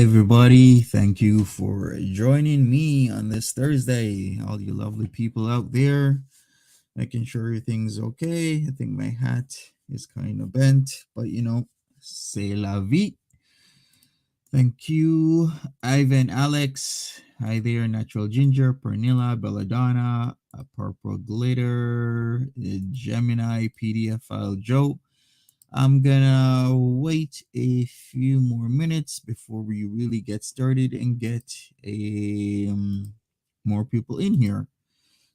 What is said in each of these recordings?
everybody. Thank you for joining me on this Thursday. All you lovely people out there, making sure everything's okay. I think my hat is kind of bent, but c'est la vie. Thank you, Ivan, Alex. Hi there, Natural Ginger, Pernilla, Belladonna, Purple Glitter, Gemini, PDF File Joe. I'm gonna wait a few more minutes before we really get started and get more people in here.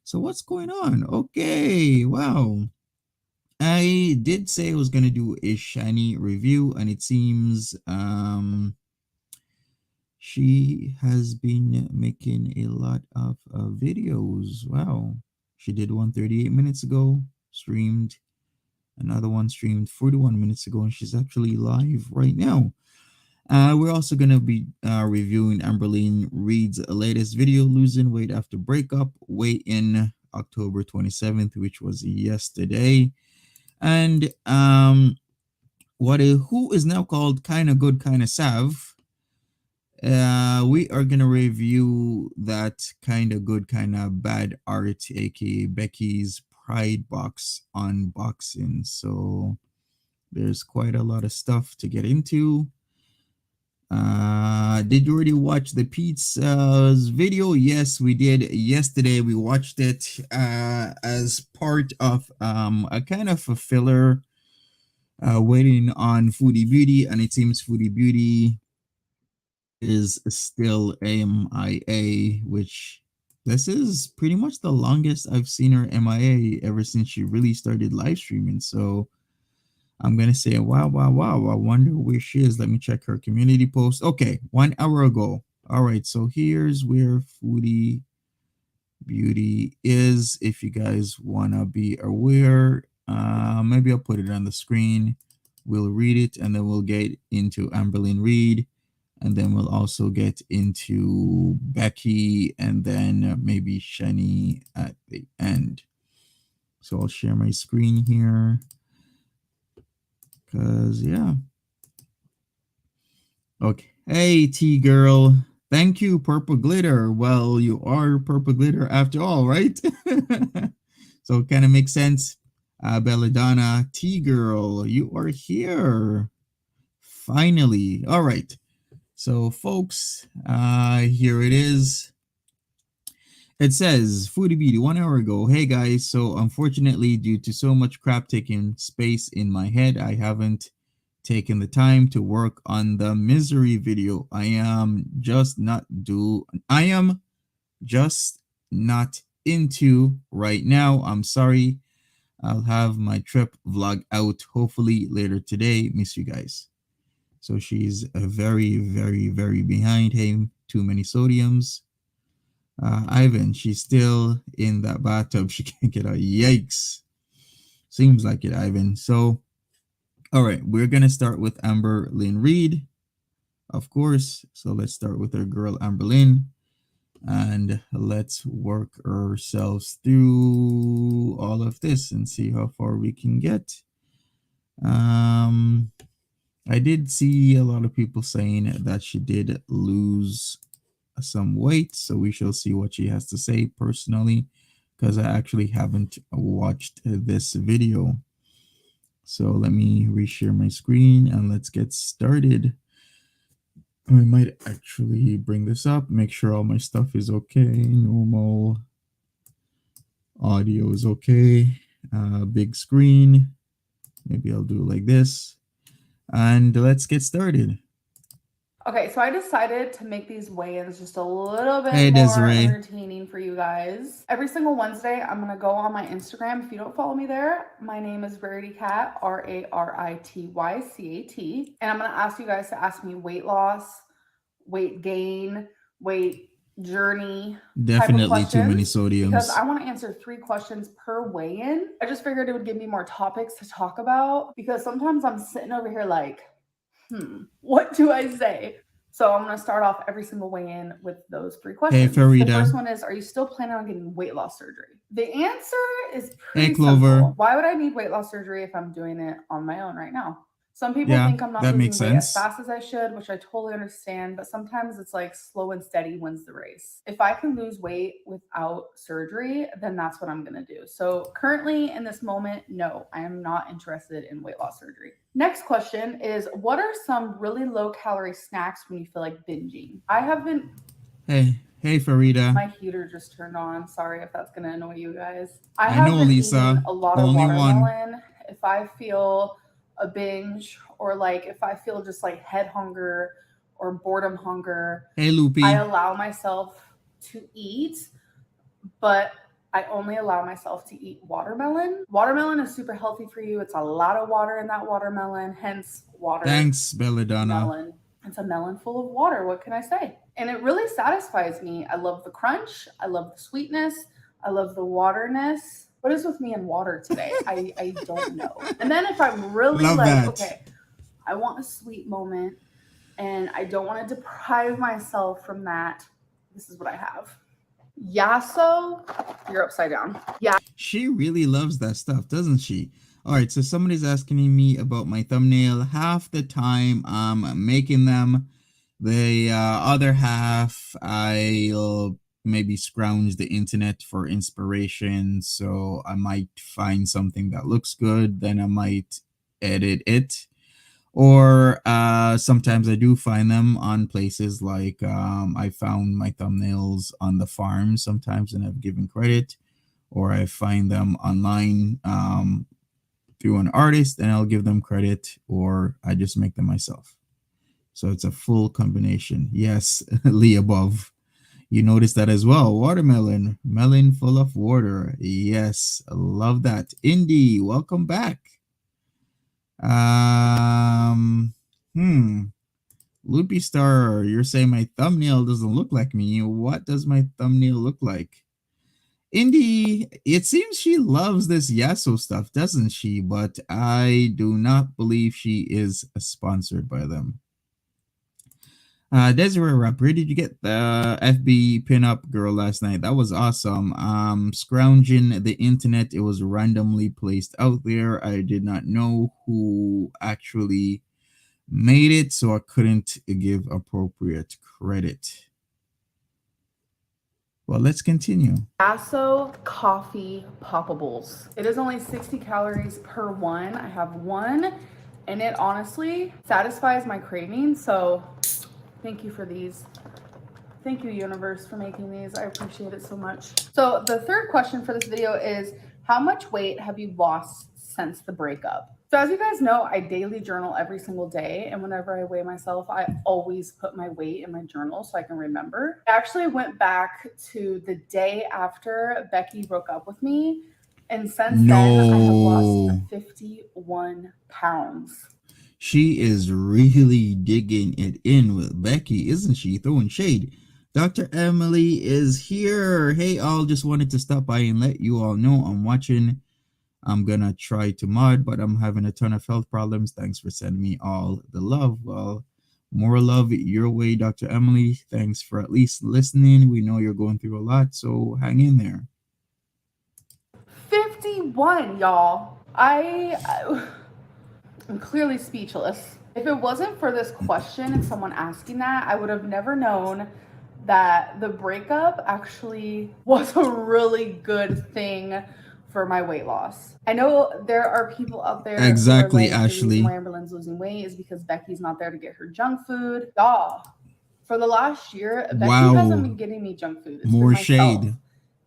So what's going on? Okay, wow. I did say I was gonna do a Shanny review, and it seems she has been making a lot of videos. Wow, she did one 38 minutes ago, streamed. Another one streamed 41 minutes ago, and she's actually live right now. We're also going to be reviewing Amberlynn Reed's latest video, Losing Weight After Breakup, weigh in October 27th, which was yesterday. And who is now called Kinda Good, Kinda Sav. We are going to review that Kinda Good, Kinda Bad art, aka Becky's Pride box unboxing. So there's quite a lot of stuff to get into. Did you already watch the pizza's video? Yes, we did. Yesterday we watched it as part of a kind of a filler waiting on Foodie Beauty, and it seems Foodie Beauty is still MIA, which this is pretty much the longest I've seen her MIA ever since she really started live streaming. So I'm going to say, wow. I wonder where she is. Let me check her community post. Okay, 1 hour ago. All right, so here's where Foodie Beauty is. If you guys want to be aware, maybe I'll put it on the screen. We'll read it, and then we'll get into Amberlynn Reed. And then we'll also get into Becky, and then maybe Shanny at the end. So I'll share my screen here. Because, yeah. Okay. Hey, T-Girl. Thank you, Purple Glitter. Well, you are Purple Glitter after all, right? So it kind of makes sense. Belladonna, T-Girl, you are here. Finally. All right. So, folks, here it is. It says, Foodie Beauty, 1 hour ago. Hey, guys. So, unfortunately, due to so much crap taking space in my head, I haven't taken the time to work on the misery video. I am just not into right now. I'm sorry. I'll have my trip vlog out hopefully later today. Miss you guys. So she's very, very, very behind him. Too many sodiums. Ivan, she's still in that bathtub. She can't get out. Yikes. Seems like it, Ivan. So, all right, we're going to start with Amberlynn Reed, of course. So let's start with our girl, Amberlynn. And let's work ourselves through all of this and see how far we can get. I did see a lot of people saying that she did lose some weight, so we shall see what she has to say personally, because I actually haven't watched this video. So let me reshare my screen and let's get started. I might actually bring this up, make sure all my stuff is okay. Normal audio is okay. Big screen. Maybe I'll do it like this. And let's get started. Okay, so I decided to make these weigh-ins just a little bit more entertaining for you guys. Every single Wednesday, I'm going to go on my Instagram. If you don't follow me there, my name is RarityCat, RARITYCAT. And I'm going to ask you guys to ask me weight loss, weight gain, weight journey. Definitely too many sodiums. Because I want to answer 3 questions per weigh-in. I just figured it would give me more topics to talk about, because sometimes I'm sitting over here like, what do I say? So I'm going to start off every single weigh-in with those 3 questions. Hey, Farida. The first one is, are you still planning on getting weight loss surgery? The answer is pretty simple. Why would I need weight loss surgery if I'm doing it on my own right now? Some people Yeah, think I'm not that makes losing weight as sense. fast as I should, which I totally understand, but sometimes it's like slow and steady wins the race. If I can lose weight without surgery, then that's what I'm gonna do. So currently in this moment, no, I am not interested in weight loss surgery. Next question is, what are some really low calorie snacks when you feel like binging? I have been Hey, Farida. My heater just turned on. Sorry if that's gonna annoy you guys. I I have know, been eating Lisa. a lot of Only one. watermelon. If I feel a binge, or like if I feel just like head hunger or boredom hunger, Hey, I Loopy. allow myself to eat, but I only allow myself to eat watermelon. Watermelon is super healthy for you. It's a lot of water in that watermelon, hence Thanks, Belladonna. watermelon. It's a melon full of water. What can I say? And it really satisfies me. I love the crunch. I love the sweetness. I love the waterness. What is with me and water today? I don't know. And then if I'm really Love like, that. okay, I want a sweet moment and I don't want to deprive myself from that, this is what I have. Yasso, you're upside down. Yeah. She really loves that stuff, doesn't she? All right, so somebody's asking me about my thumbnail. Half the time I'm making them. The other half, I'll maybe scrounge the internet for inspiration. So I might find something that looks good, then I might edit it. Or sometimes I do find them on places like I found my thumbnails on the farm sometimes and I've given credit, or I find them online through an artist and I'll give them credit, or I just make them myself. So it's a full combination. Yes, Lee above. You noticed that as well. Watermelon, melon full of water. Yes, I love that. Indy, welcome back. Um, hmm. Loopy Star, you're saying my thumbnail doesn't look like me. What does my thumbnail look like? Indy, it seems she loves this Yasso stuff, doesn't she? But I do not believe she is sponsored by them. Desiree Rapp, where did you get the FB pinup girl last night? That was awesome. Scrounging the internet, it was randomly placed out there. I did not know who actually made it, so I couldn't give appropriate credit. Well, let's continue. Yasso coffee poppables. It is only 60 calories per one. I have one, and it honestly satisfies my craving. So thank you for these. Thank you, universe, for making these. I appreciate it so much. So the third question for this video is, how much weight have you lost since the breakup? So as you guys know, I daily journal every single day. And whenever I weigh myself, I always put my weight in my journal so I can remember. I actually went back to the day after Becky broke up with me. And since then, I have lost 51 pounds. She is really digging it in with Becky, isn't she? Throwing shade. Dr. Emily is here. Hey, all, just wanted to stop by and let you all know I'm watching. I'm gonna try to mod, but I'm having a ton of health problems. Thanks for sending me all the love. Well, more love your way, Dr. Emily. Thanks for at least listening. We know you're going through a lot, so hang in there. 51, y'all. I'm clearly speechless. If it wasn't for this question and someone asking that, I would have never known that the breakup actually was a really good thing for my weight loss. I know there are people out there Exactly, who are like, Ashley. the reason why Amberlynn's losing weight is because Becky's not there to get her junk food. Y'all, for the last year, Becky hasn't been getting me junk food. It's more shade.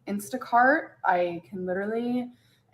Instacart, I can literally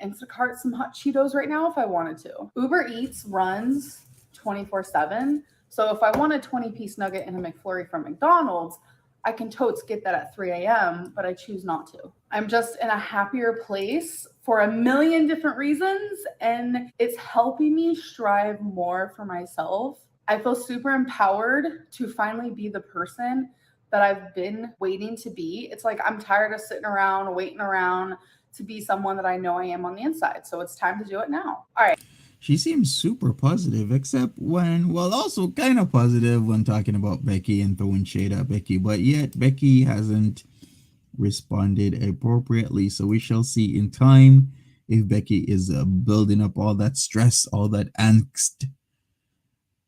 Instacart some hot Cheetos right now if I wanted to. Uber Eats runs 24/7. So if I want a 20-piece nugget and a McFlurry from McDonald's, I can totes get that at 3 a.m., but I choose not to. I'm just in a happier place for a million different reasons, and it's helping me strive more for myself. I feel super empowered to finally be the person that I've been waiting to be. It's like I'm tired of sitting around, waiting around to be someone that I know I am on the inside. So it's time to do it now. All right. She seems super positive, except when, well, also kind of positive when talking about Becky and throwing shade at Becky, but yet Becky hasn't responded appropriately. So we shall see in time if Becky is building up all that stress, all that angst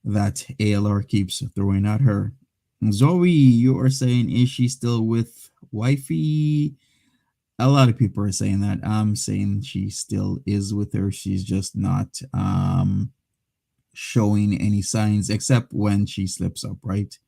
that ALR keeps throwing at her. Zoe, you are saying, is she still with wifey? A lot of people are saying that. I'm saying she still is with her. She's just not showing any signs except when she slips up, right?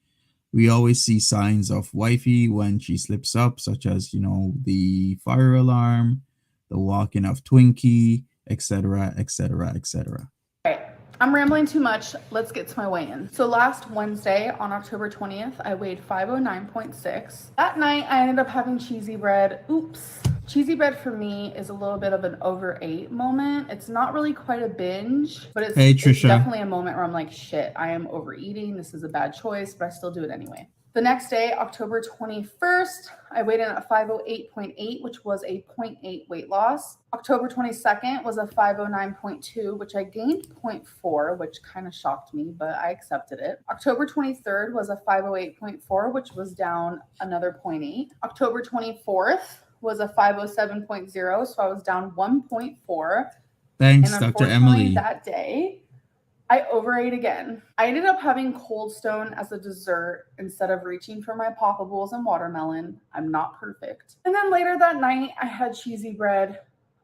We always see signs of wifey when she slips up, such as, the fire alarm, the walking of Twinkie, etc., etc., etc. All right, I'm rambling too much. Let's get to my weigh-in. So last Wednesday on October 20th, I weighed 509.6. That night, I ended up having cheesy bread. Oops. Cheesy bread for me is a little bit of an overate moment. It's not really quite a binge, but it's definitely a moment where I'm like, shit, I am overeating. This is a bad choice, but I still do it anyway. The next day, October 21st, I weighed in at 508.8, which was a 0.8 weight loss. October 22nd was a 509.2, which I gained 0.4, which kind of shocked me, but I accepted it. October 23rd was a 508.4, which was down another 0.8. October 24th was a 507.0, so I was down 1.4. Thanks, Dr. Emily. That day, I overate again. I ended up having Cold Stone as a dessert instead of reaching for my poppables and watermelon. I'm not perfect. And then later that night, I had cheesy bread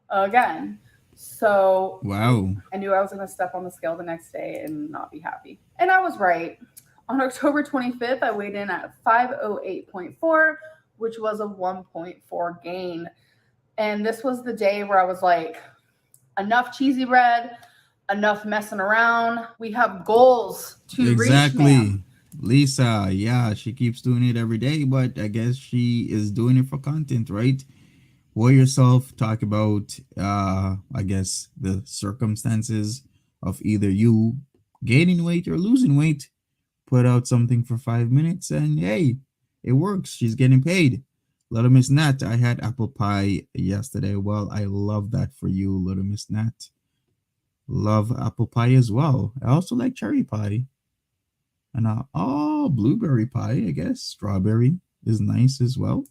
again. So wow, I knew I was going to step on the scale the next day and not be happy. And I was right. On October 25th, I weighed in at 508.4, which was a 1.4 gain. And this was the day where I was like, enough cheesy bread, enough messing around. We have goals to reach, ma'am. Lisa, yeah, she keeps doing it every day, but I guess she is doing it for content, right? Weigh yourself, talk about, I guess, the circumstances of either you gaining weight or losing weight. Put out something for 5 minutes and hey, it works. She's getting paid. Little Miss Nat, I had apple pie yesterday. Well, I love that for you, Little Miss Nat. Love apple pie as well. I also like cherry pie. And blueberry pie, I guess. Strawberry is nice as well.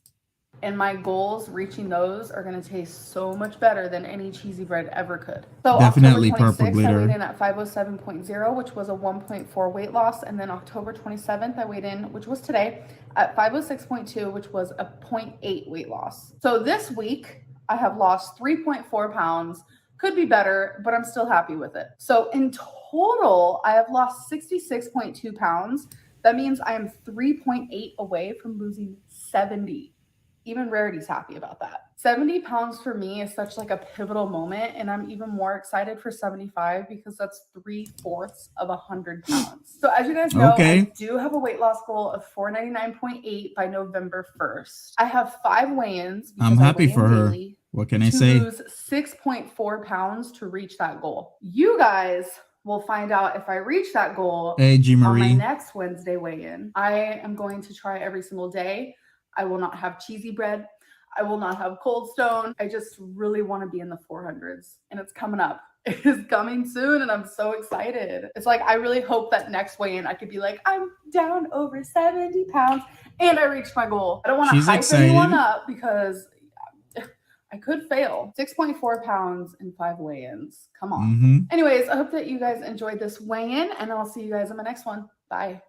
And my goals, reaching those, are going to taste so much better than any cheesy bread ever could. So definitely October 26th, I weighed in at 507.0, which was a 1.4 weight loss. And then October 27th, I weighed in, which was today, at 506.2, which was a 0.8 weight loss. So this week, I have lost 3.4 pounds. Could be better, but I'm still happy with it. So in total, I have lost 66.2 pounds. That means I am 3.8 away from losing 70. Even Rarity's happy about that. 70 pounds for me is such like a pivotal moment, and I'm even more excited for 75 because that's 3/4 of 100 pounds. So as you guys know, I do have a weight loss goal of 499.8 by November 1st. I have 5 weigh-ins. I'm happy for her. What can I say? To lose 6.4 pounds to reach that goal. You guys will find out if I reach that goal on my next Wednesday weigh-in. I am going to try every single day. I will not have cheesy bread. I will not have Cold Stone. I just really want to be in the 400s, and it's coming up. It is coming soon, and I'm so excited. It's like I really hope that next weigh-in I could be like, I'm down over 70 pounds, and I reached my goal. I don't want to hype anyone up because I could fail. 6.4 pounds in 5 weigh-ins. Come on. Anyways, I hope that you guys enjoyed this weigh-in, and I'll see you guys in my next one. Bye.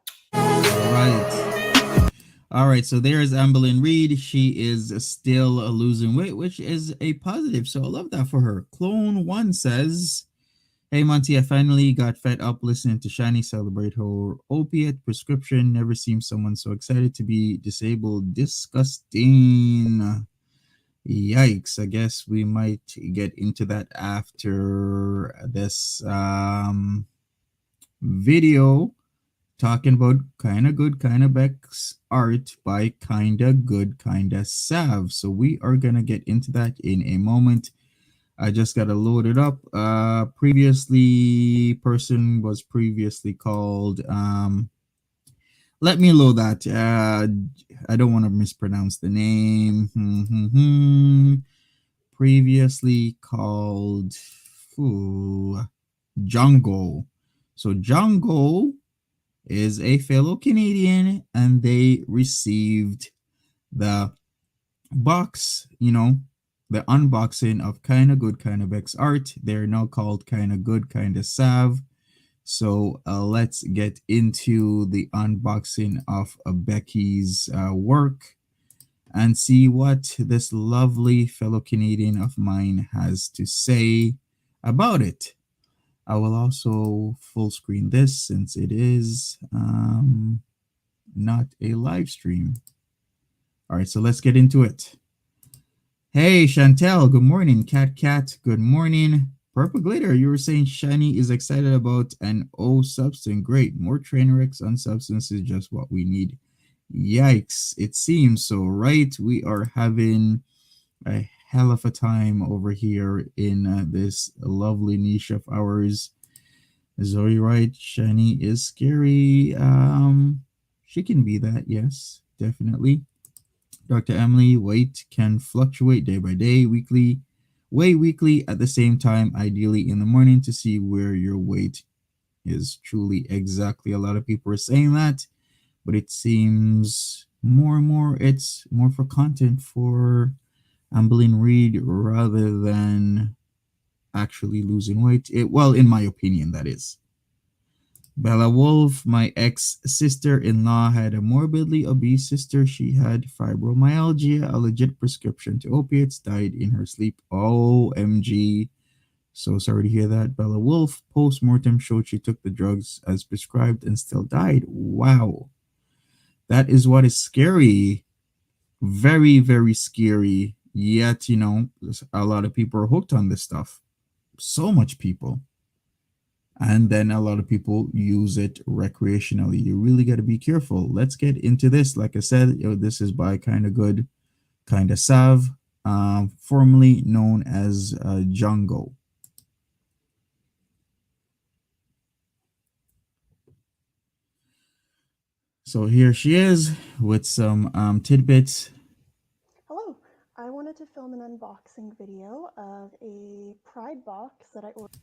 All right, so there's Amberlynn Reed. She is still losing weight, which is a positive. So I love that for her. Clone One says, hey, Monty, I finally got fed up listening to Shanny celebrate her opiate prescription. Never seen someone so excited to be disabled. Disgusting. Yikes. I guess we might get into that after this video. Talking about Kinda Good, Kinda Beck's art by Kinda Good, Kinda Sav. So we are going to get into that in a moment. I just got to load it up. Person was previously called. Let me load that. I don't want to mispronounce the name. Previously called Jungle. So Jungle is a fellow Canadian, and they received the box, the unboxing of Kinda Good, Kinda Beck's art. They're now called Kinda Good, Kinda Sav. So let's get into the unboxing of Becky's work and see what this lovely fellow Canadian of mine has to say about it. I will also full screen this since it is not a live stream. All right, so let's get into it. Hey, Chantel, good morning. Cat, good morning. Purple Glitter, you were saying Shanny is excited about an O substance. Great. More train wrecks on substance is just what we need. Yikes. It seems so, right? We are having a hell of a time over here in this lovely niche of ours. Zoe, right? Shiny is scary. She can be that, yes, definitely. Dr. Emily, weight can fluctuate day by day, weekly, weigh weekly at the same time, ideally in the morning to see where your weight is truly exactly. A lot of people are saying that, but it seems more and more it's more for content for Amberlynn Reed rather than actually losing weight. Well, in my opinion, that is. Bella Wolf, my ex sister in law, had a morbidly obese sister. She had fibromyalgia, a legit prescription to opiates, died in her sleep. OMG. So sorry to hear that. Bella Wolf, post mortem showed she took the drugs as prescribed and still died. Wow. That is what is scary. Very, very scary. Yet, a lot of people are hooked on this stuff. So much people. And then a lot of people use it recreationally. You really got to be careful. Let's get into this. Like I said, this is by Kind of Good, Kind of Sav, formerly known as Django. So here she is with some tidbits. Hello, I wanted to film an unboxing video of a Pride box that I ordered.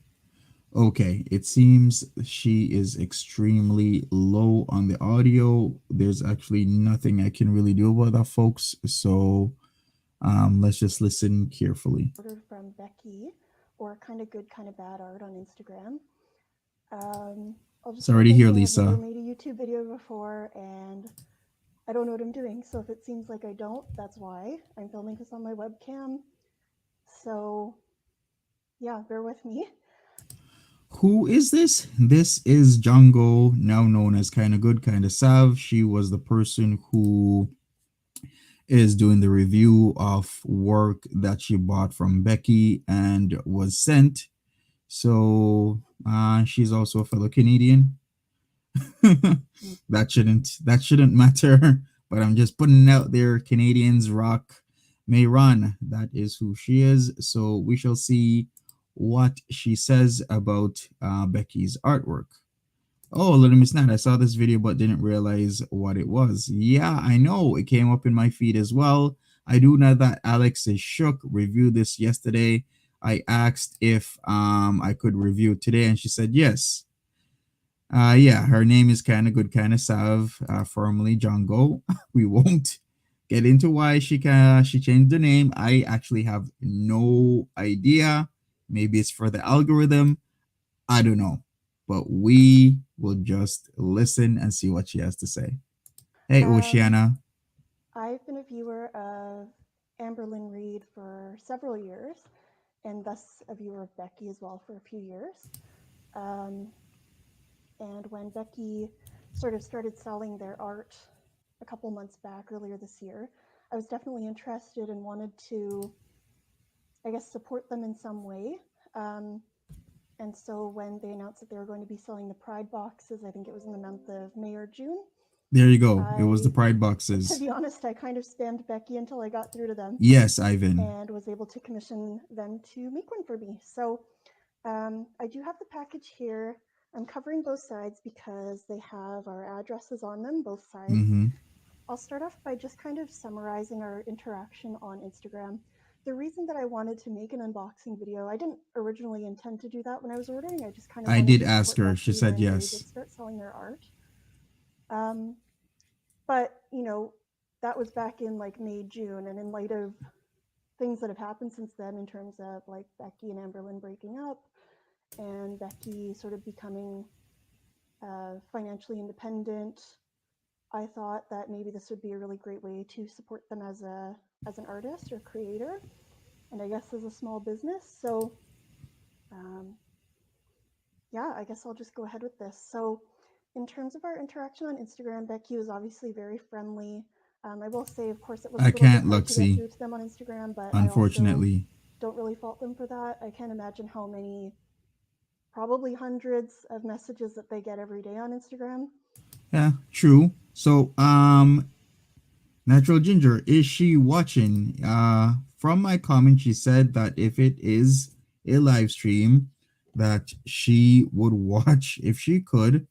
Okay, it seems she is extremely low on the audio. There's actually nothing I can really do about that, folks. So let's just listen carefully. Ordered from Becky, or Kind of Good, Kind of Bad Art on Instagram. I'll just Sorry to jump hear, in. I've Lisa. never made a YouTube video before, and I don't know what I'm doing. So if it seems like I don't, that's why. I'm filming this on my webcam. So yeah, bear with me. Who is this? This is Django, now known as Kind of Good, Kind of Sav. She was the person who is doing the review of work that she bought from Becky and was sent. So she's also a fellow Canadian. that shouldn't matter, but I'm just putting it out there. Canadians rock may run. That is who she is. So we shall see what she says about Becky's artwork. Oh, little Miss Nat, I saw this video but didn't realize what it was. Yeah, I know. It came up in my feed as well. I do know that Alex is shook reviewed this yesterday. I asked if I could review it today, and she said yes. Yeah, her name is Kind of Good, Kind of Sav, formerly Django. We won't get into why she changed the name. I actually have no idea. Maybe it's for the algorithm. I don't know. But we will just listen and see what she has to say. Hey, Oceana. I've been a viewer of Amberlynn Reed for several years, and thus a viewer of Becky as well for a few years. And when Becky sort of started selling their art a couple months back earlier this year, I was definitely interested and wanted to, I guess, support them in some way. And so when they announced that they were going to be selling the Pride boxes, I think it was in the month of May or June. There you go. It was the Pride To boxes. be honest, I kind of spammed Becky until I got through to them. Yes, Ivan. And was able to commission them to make one for me. So I do have the package here. I'm covering both sides because they have our addresses on them, both sides. Mm-hmm. I'll start off by just kind of summarizing our interaction on Instagram. The reason that I wanted to make an unboxing video, I didn't originally intend to do that when I was ordering. I just kind of I wanted did to ask her. support She Becky said when they yes. did start selling their art. But, that was back in like May, June, and in light of things that have happened since then in terms of like Becky and Amberlynn breaking up and Becky sort of becoming financially independent. I thought that maybe this would be a really great way to support them as an artist or creator, and I guess as a small business. So um, yeah, I guess I'll just go ahead with this. So in terms of our interaction on Instagram, Becky was obviously very friendly. I will say, of course, it was a I little bit can't hard look, to get see, through to them on Instagram, but I also unfortunately. don't really fault them for that. I can't imagine how many, probably hundreds of messages that they get every day on Instagram. Yeah, true. So, Natural Ginger, is she watching? From my comment, she said that if it is a live stream, that she would watch if she could.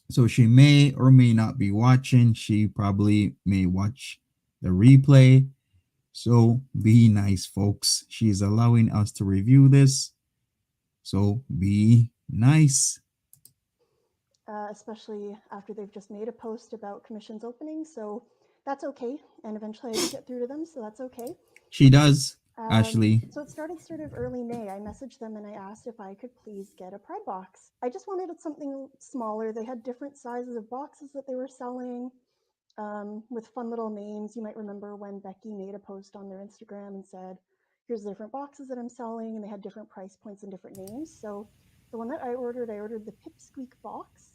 So she may or may not be watching. She probably may watch the replay. So be nice, folks. She's allowing us to review this. So be nice. Especially after they've just made a post about commissions opening. So that's okay. And eventually I do get through to them, so that's okay. She does, Ashley. So it started sort of early May. I messaged them and I asked if I could please get a Pride box. I just wanted something smaller. They had different sizes of boxes that they were selling with fun little names. You might remember when Becky made a post on their Instagram and said, here's the different boxes that I'm selling, and they had different price points and different names. So the one that I ordered the Pipsqueak box,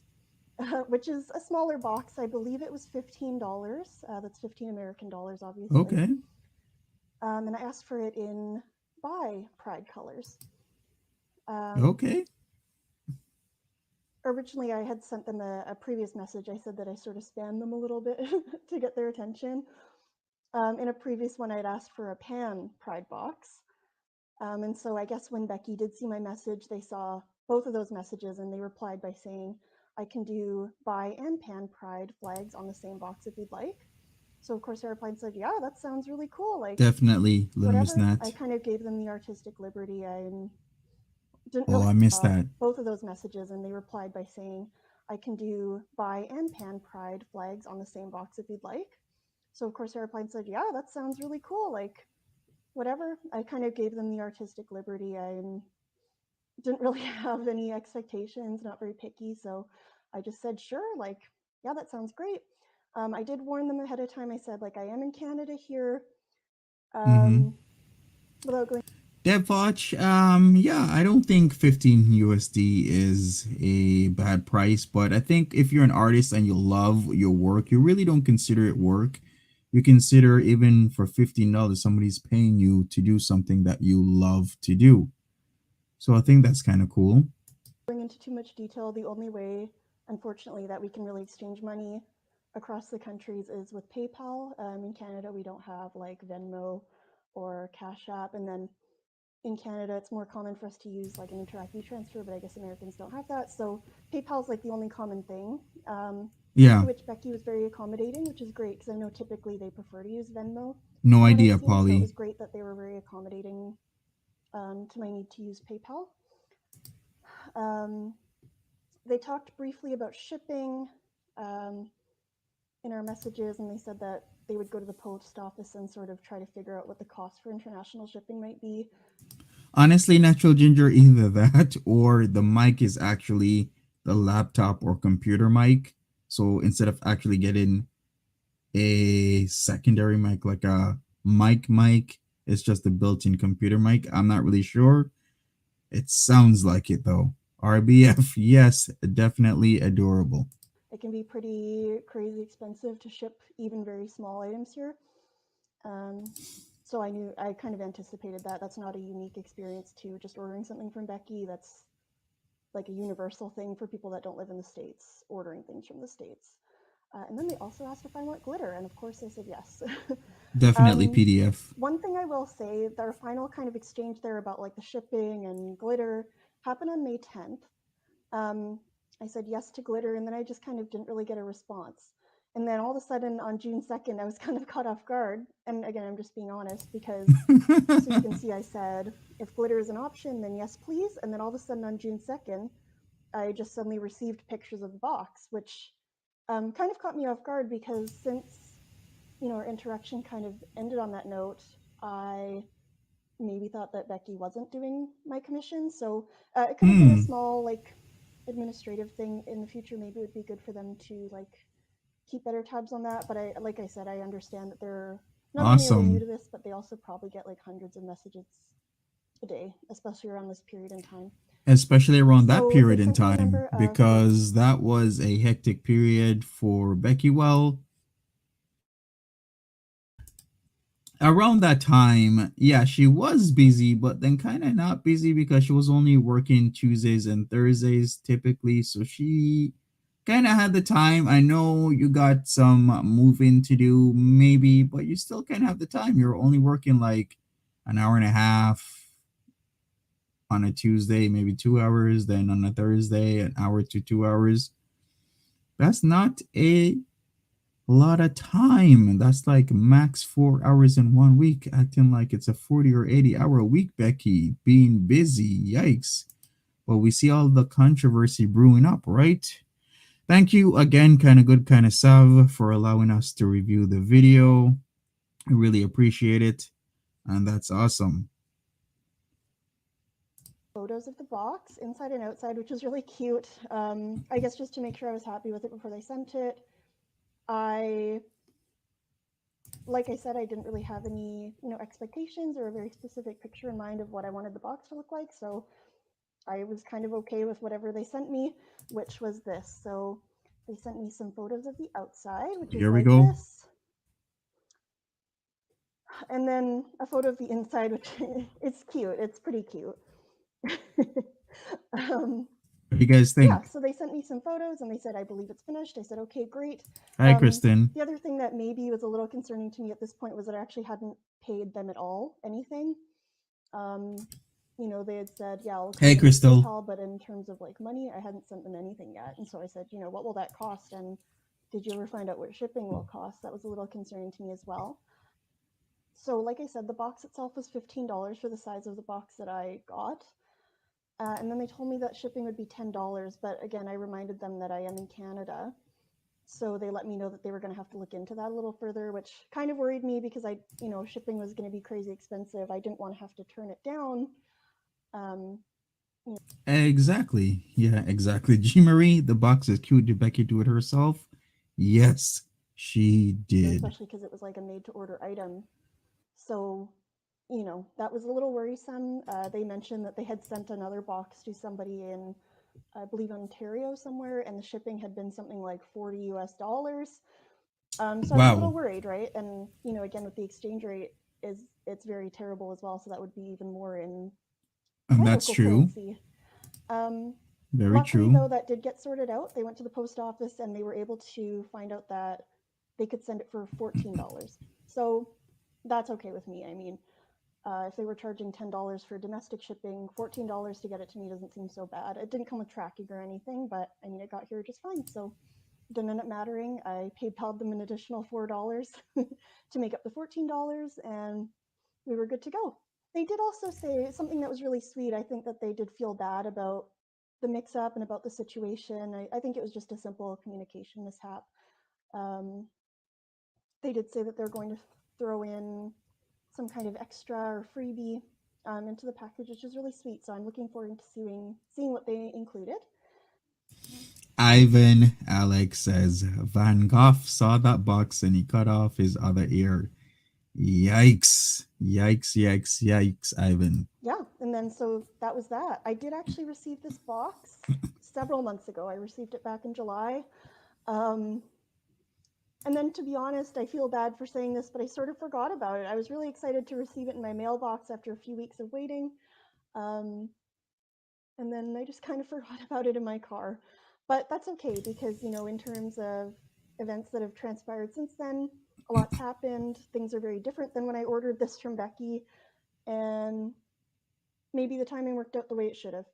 which is a smaller box. I believe it was $15. That's 15 American dollars, obviously. Okay. And I asked for it in bi Pride colors. Okay. Originally, I had sent them a previous message. I said that I sort of spammed them a little bit to get their attention. In a previous one, I'd asked for a pan Pride box. And so I guess when Becky did see my message, they saw both of those messages and they replied by saying, I can do bi and pan Pride flags on the same box if you'd like. So of course I replied and said, yeah, that sounds really cool. Like, Definitely, little Miss whatever. I Nat. kind of gave them the artistic liberty. I didn't Oh, really I missed that. both of those messages, and they replied by saying, I can do bi and pan Pride flags on the same box if you'd like. So of course I replied and said, yeah, that sounds really cool. Like, whatever. I kind of gave them the artistic liberty. I didn't really have any expectations, not very picky. So I just said, sure, like, yeah, that sounds great. I did warn them ahead of time. I said, like, I am in Canada here. Mm-hmm. Without going. DevWatch, yeah, I don't think 15 USD is a bad price, but I think if you're an artist and you love your work, you really don't consider it work. You consider even for $15, somebody's paying you to do something that you love to do. So I think that's kind of cool. Going into too much detail, the only way, unfortunately, that we can really exchange money across the countries is with PayPal. In Canada, we don't have like Venmo or Cash App, and then in Canada, it's more common for us to use like an Interac transfer, but I guess Americans don't have that. So PayPal is like the only common thing. Yeah, To which Becky was very accommodating, which is great because I know typically they prefer to use Venmo no from what I've idea, seen. So it Polly. was great that they were very accommodating to my need to use PayPal. Um, they talked briefly about shipping in our messages, and they said that they would go to the post office and sort of try to figure out what the cost for international shipping might be. Honestly, Natural Ginger, either that or the mic is actually the laptop or computer mic. So instead of actually getting a secondary mic like a mic, it's just a built-in computer mic. I'm not really sure. It sounds like it though. RBF, yes, definitely adorable. It can be pretty crazy expensive to ship even very small items here. So I kind of anticipated that. That's not a unique experience to just ordering something from Becky. That's like a universal thing for people that don't live in the States, ordering things from the States. And then they also asked if I want glitter, and of course I said yes. Definitely PDF. One thing I will say, their final kind of exchange there about like the shipping and glitter happened on May 10th. I said yes to glitter, and then I just kind of didn't really get a response. And then all of a sudden on June 2nd, I was kind of caught off guard. And again, I'm just being honest because so you can see I said, if glitter is an option, then yes, please. And then all of a sudden on June 2nd, I just suddenly received pictures of the box, which kind of caught me off guard because since, our interaction kind of ended on that note, I maybe thought that Becky wasn't doing my commission. So it could have been a small, like, administrative thing in the future. Maybe it would be good for them to like keep better tabs on that. But like I said, I understand that they're not only are they new to this, but they also probably get like hundreds of messages a day, especially around this period in time. Especially around that period in time, number, because that was a hectic period for Becky. Well, around that time, yeah, she was busy, but then kind of not busy because she was only working Tuesdays and Thursdays typically. So she kind of had the time. I know you got some moving to do, maybe, but you still kind of have the time. You're only working like an hour and a half on a Tuesday, maybe 2 hours, then on a Thursday, an hour to 2 hours. That's not a lot of time. That's like max 4 hours in 1 week, acting like it's a 40 or 80 hour a week, Becky. Being busy, yikes. But we see all the controversy brewing up, right? Thank you again, kind of good, kind of Sav, for allowing us to review the video. I really appreciate it. And that's awesome. Photos of the box inside and outside, which was really cute. I guess just to make sure I was happy with it before they sent it. Like I said, I didn't really have any, expectations or a very specific picture in mind of what I wanted the box to look like. So I was kind of okay with whatever they sent me, which was this. So they sent me some photos of the outside, which Here we go. This. And then a photo of the inside, which it's cute. It's pretty cute. What do you guys think? Yeah, so they sent me some photos and they said, I believe it's finished. I said, okay, great. Hi, Kristen. The other thing that maybe was a little concerning to me at this point was that I actually hadn't paid them at all anything. They had said, yeah, I'll hey, Crystal. PayPal, but in terms of like money, I hadn't sent them anything yet. And so I said, what will that cost? And did you ever find out what shipping will cost? That was a little concerning to me as well. So like I said, the box itself was $15 for the size of the box that I got. And then they told me that shipping would be $10. But again, I reminded them that I am in Canada. So they let me know that they were going to have to look into that a little further, which kind of worried me because shipping was going to be crazy expensive. I didn't want to have to turn it down. Exactly. Yeah, exactly. G Marie, the box is cute. Did Becky do it herself? Yes, she did. Especially because it was like a made to order item. So, that was a little worrisome. They mentioned that they had sent another box to somebody in, I believe, Ontario somewhere, and the shipping had been something like $40 US. So I was a little worried, right? And, again, with the exchange rate, it's very terrible as well. So that would be even more in that's true. Very true. Though, that did get sorted out. They went to the post office and they were able to find out that they could send it for $14. So that's okay with me. I mean, if they were charging $10 for domestic shipping, $14 to get it to me doesn't seem so bad. It didn't come with tracking or anything, but I mean, it got here just fine. So it didn't end up mattering. I PayPal'd them an additional $4 to make up the $14, and we were good to go. They did also say something that was really sweet. I think that they did feel bad about the mix-up and about the situation. I think it was just a simple communication mishap. They did say that they're going to throw in some kind of extra or freebie into the package, which is really sweet. So I'm looking forward to seeing what they included. Ivan Alex says Van Gogh saw that box and he cut off his other ear. Yikes, yikes, yikes, yikes, Ivan. Yeah, and then so that was that. I did actually receive this box several months ago. I received it back in July. And then, to be honest, I feel bad for saying this, but I sort of forgot about it. I was really excited to receive it in my mailbox after a few weeks of waiting. And then I just kind of forgot about it in my car. But that's okay because, in terms of events that have transpired since then, a lot's happened. Things are very different than when I ordered this from Becky. And maybe the timing worked out the way it should have.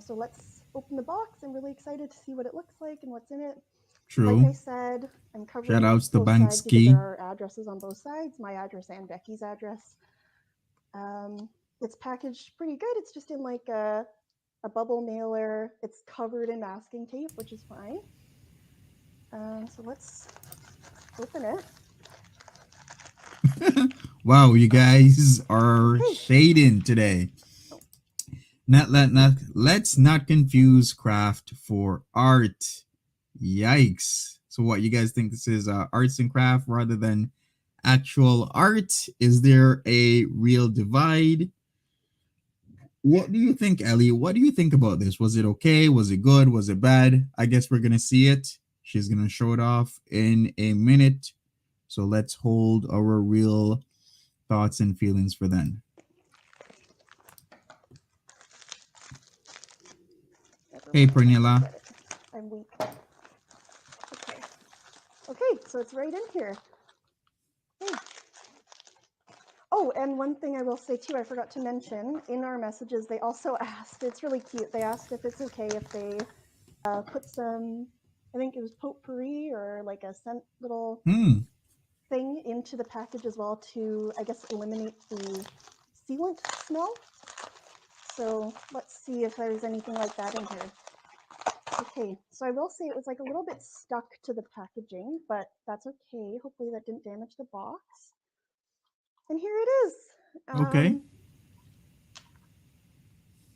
So let's open the box. I'm really excited to see what it looks like and what's in it. True. Like I said, I'm covering shout outs to Banksy. There are addresses on both sides, my address and Becky's address. It's packaged pretty good. It's just in like a bubble mailer. It's covered in masking tape, which is fine. So let's open it. Wow, you guys are shading today. Let's not confuse craft for art. Yikes. So what, you guys think this is arts and craft rather than actual art? Is there a real divide? What do you think, Ellie? What do you think about this? Was it okay? Was it good? Was it bad? I guess we're gonna see it. She's gonna show it off in a minute. So let's hold our real thoughts and feelings for then. Hey, Pernilla. I'm weak. Okay. Okay, so it's right in here. Okay. Oh, and one thing I will say too, I forgot to mention, in our messages, they also asked, it's really cute, they asked if it's okay if they put some, I think it was potpourri or like a scent little thing into the package as well to, I guess, eliminate the sealant smell. So let's see if there's anything like that in here. Okay, so I will say it was like a little bit stuck to the packaging, but that's okay. Hopefully that didn't damage the box. And here it is. Okay.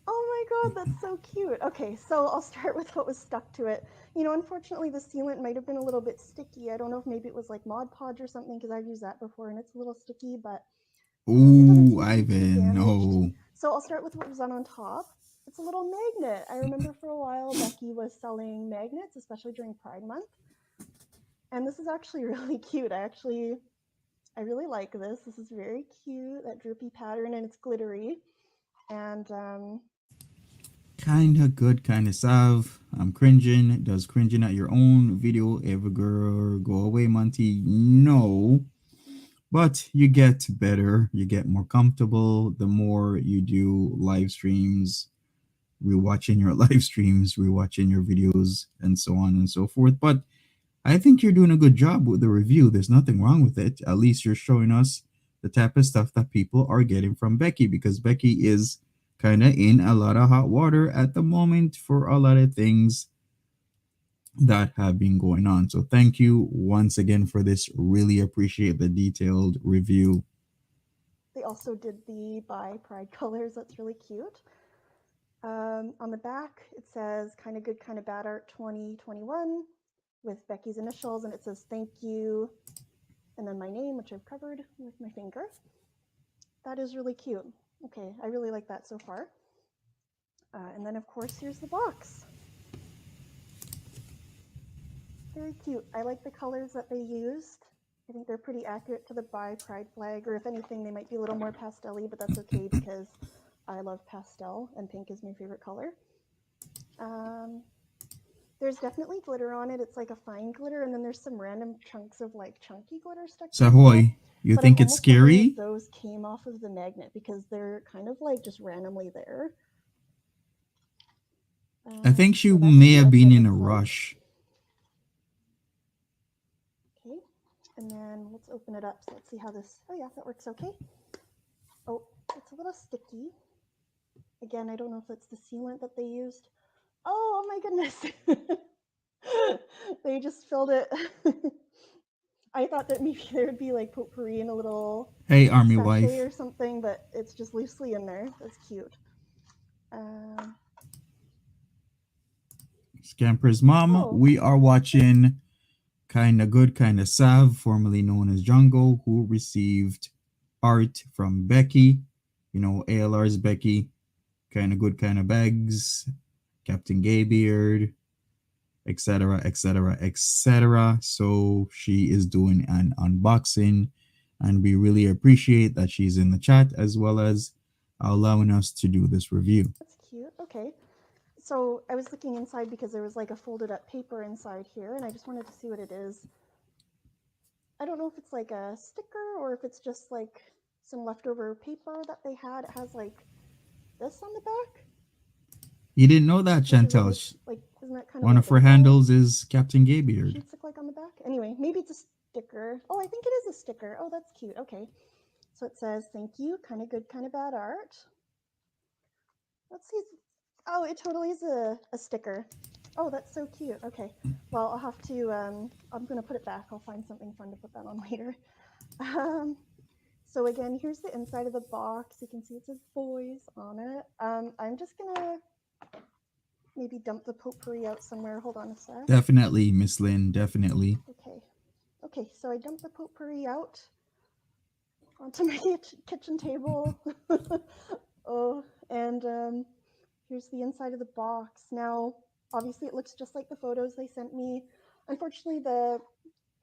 Oh my God, that's so cute. Okay, so I'll start with what was stuck to it. You know, unfortunately, the sealant might have been a little bit sticky. I don't know if maybe it was like Mod Podge or something, because I've used that before and it's a little sticky, but ooh, Ivan, no. So I'll start with what was on top. It's a little magnet. I remember for a while Becky was selling magnets, especially during Pride Month. And this is actually really cute. I really like this. This is very cute, that droopy pattern, and it's glittery. And kinda good, kinda sav. I'm cringing. Does cringing at your own video ever go away, Monty? No. But you get better, you get more comfortable the more you do live streams, rewatching your live streams, rewatching your videos, and so on and so forth. But I think you're doing a good job with the review. There's nothing wrong with it. At least you're showing us the type of stuff that people are getting from Becky, because Becky is kind of in a lot of hot water at the moment for a lot of things that have been going on. So thank you once again for this. Really appreciate the detailed review. They also did the by Pride colors. That's really cute. On the back, it says kind of good, kind of bad art 2021 with Becky's initials, and it says thank you, and then my name, which I've covered with my finger. That is really cute. Okay, I really like that so far. And then of course, here's the box. Very cute. I like the colors that they used. I think they're pretty accurate to the Bi Pride flag, or if anything, they might be a little more pastel-y, but that's okay because I love pastel and pink is my favorite color. There's definitely glitter on it. It's like a fine glitter, and then there's some random chunks of like chunky glitter stuck. Sahoy, you think it's scary? Those came off of the magnet because they're kind of like just randomly there. I think she may have been in a rush. Okay, and then let's open it up. So let's see how this, oh yeah, that works okay. Oh, it's a little sticky. Again, I don't know if it's the sealant that they used. Oh my goodness. They just filled it. I thought that maybe there would be like potpourri in a little hey army wife or something, but it's just loosely in there. That's cute. Scamper's mom, we are watching Kinda Good, Kinda Sav, formerly known as Jungle, who received art from Becky. You know, ALR's Becky, Kinda Good, Kinda Bags, Captain Gaybeard, etc., etc., etc. So she is doing an unboxing, and we really appreciate that she's in the chat as well as allowing us to do this review. That's cute. Okay. So I was looking inside because there was like a folded up paper inside here, and I just wanted to see what it is. I don't know if it's like a sticker or if it's just like some leftover paper that they had. It has like this on the back. You didn't know that, Chantel? Like, isn't that kind one of her handles is Captain Gaybeard. Sheets look like on the back. Anyway, maybe it's a sticker. Oh, I think it is a sticker. Oh, that's cute. Okay. So it says, thank you, kind of good, kind of bad art. Let's see. Oh, it totally is a sticker. Oh, that's so cute. Okay. Well, I'll have to, I'm going to put it back. I'll find something fun to put that on later. So again, here's the inside of the box. You can see it says boys on it. I'm just gonna maybe dump the potpourri out somewhere. Hold on a sec. Definitely, Miss Lynn, definitely. Okay, so I dumped the potpourri out onto my kitchen table. Oh, and here's the inside of the box. Now, obviously it looks just like the photos they sent me. Unfortunately,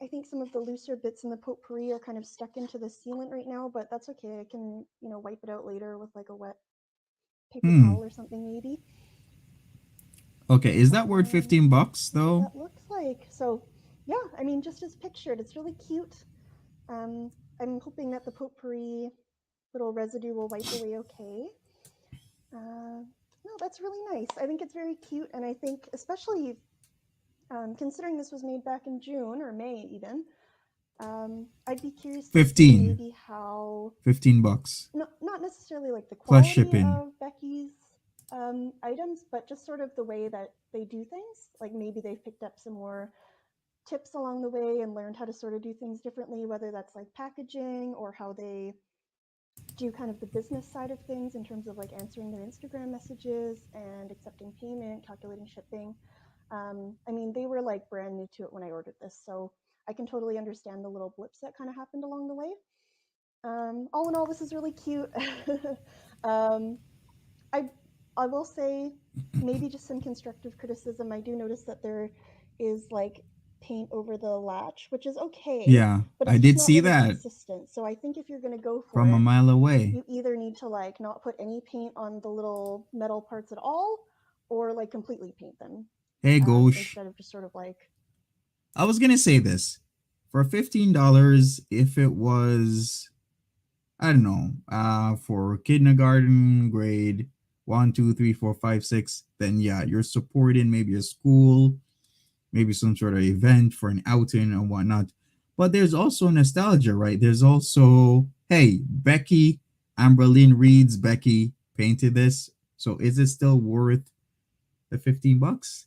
I think some of the looser bits in the potpourri are kind of stuck into the sealant right now, but that's okay. I can, wipe it out later with like a wet paper towel or something maybe. Okay, is that worth $15 though? That looks like. So, yeah, I mean, just as pictured, it's really cute. I'm hoping that the potpourri little residue will wipe away okay. No, that's really nice. I think it's very cute, and I think especially considering this was made back in June or May even, I'd be curious to see maybe how $15. Not necessarily like the Plus quality shipping. of Becky's items, but just sort of the way that they do things. Like maybe they've picked up some more tips along the way and learned how to sort of do things differently, whether that's like packaging or how they do kind of the business side of things in terms of like answering their Instagram messages and accepting payment, calculating shipping. I mean, they were like brand new to it when I ordered this, so I can totally understand the little blips that kind of happened along the way. All in all, this is really cute. I will say maybe just some constructive criticism. I do notice that there is like paint over the latch, which is okay. Yeah, but I did see that consistent. So I think if you're gonna go for from a mile away, you either need to like not put any paint on the little metal parts at all, or like completely paint them. Hey, Gosh. Instead of just sort of like. I was gonna say this for $15. If it was, I don't know, for kindergarten grade 1, 2, 3, 4, 5, 6, then yeah, you're supporting maybe a school, maybe some sort of event for an outing and whatnot. But there's also nostalgia, right? There's also, hey, Becky, Amberlynn Reed's Becky painted this. So is it still worth the $15?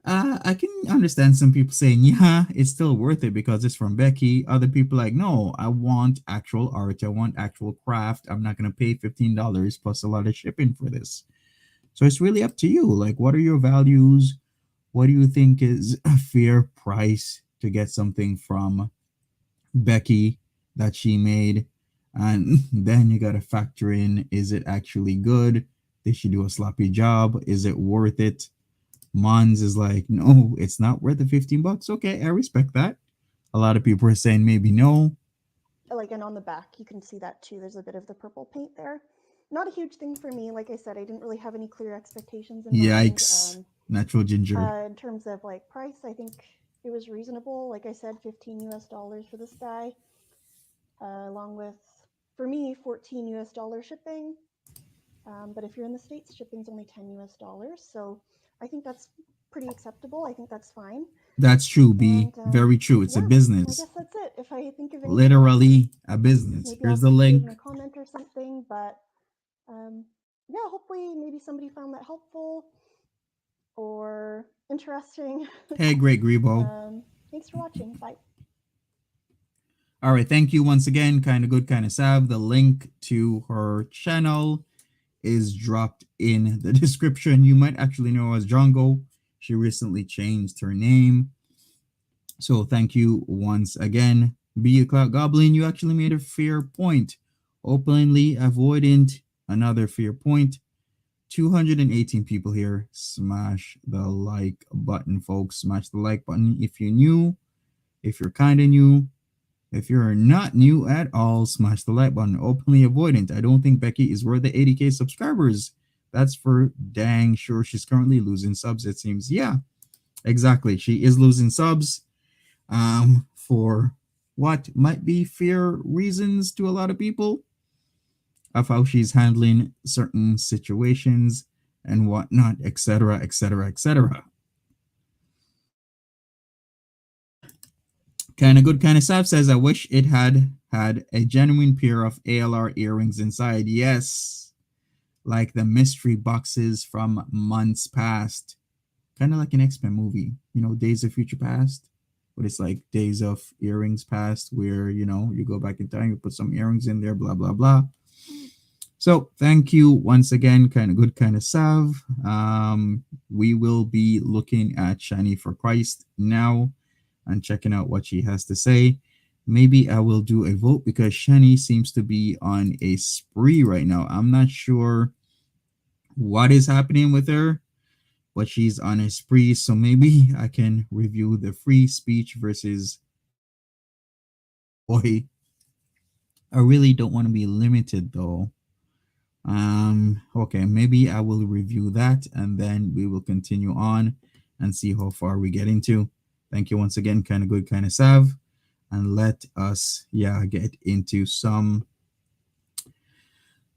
I can understand some people saying, yeah, it's still worth it because it's from Becky. Other people like, no, I want actual art. I want actual craft. I'm not going to pay $15 plus a lot of shipping for this. So it's really up to you. Like, what are your values? What do you think is a fair price to get something from Becky that she made? And then you got to factor in, is it actually good? Did she do a sloppy job? Is it worth it? Mons is like, no, it's not worth the $15. Okay, I respect that. A lot of people are saying maybe no. Like, and on the back, you can see that too. There's a bit of the purple paint there. Not a huge thing for me. Like I said, I didn't really have any clear expectations in Yikes. mind. Natural ginger. In terms of like price, I think it was reasonable. Like I said, $15 for this guy, along with, for me, $14 shipping. But if you're in the States, shipping's only $10. So I think that's pretty acceptable. I think that's fine. That's true, B. Very true. It's a business. I guess that's it. If I think of anything literally a business. maybe Here's I'll the link. in a comment or something. But yeah, hopefully maybe somebody found that helpful or interesting. Hey, great Grebo. Thanks for watching. Bye. All right, thank you once again. Kind of good, kind of sav. The link to her channel is dropped in the description. You might actually know her as Drongo. She recently changed her name. So thank you once again. Be a Cloud Goblin, you actually made a fair point. Openly avoidant, another fair point. 218 people here. Smash the like button, folks. Smash the like button if you're new. If you're kind of new. If you're not new at all, smash the like button. Openly avoidant. I don't think Becky is worth the 80k subscribers. That's for dang sure. She's currently losing subs, it seems. Yeah, exactly. She is losing subs for what might be fair reasons to a lot of people of how she's handling certain situations and whatnot, etc., etc., etc. Kind of good, kind of sad says, I wish it had a genuine pair of ALR earrings inside. Yes, like the mystery boxes from months past. Kind of like an X-Men movie, you know, Days of Future Past. but it's like days of earrings past where you go back in time, you put some earrings in there, blah blah blah. So thank you once again, kind of good, kind of Sav. We will be looking at Shani for Christ now and checking out what she has to say. Maybe I will do a vote because Shani seems to be on a spree right now. I'm not sure what is happening with her, but she's on a spree. So maybe I can review the free speech versus boy. I really don't want to be limited though. Okay, maybe I will review that and then we will continue on and see how far we get into. Thank you once again, kind of good, kind of Sav. And let us get into some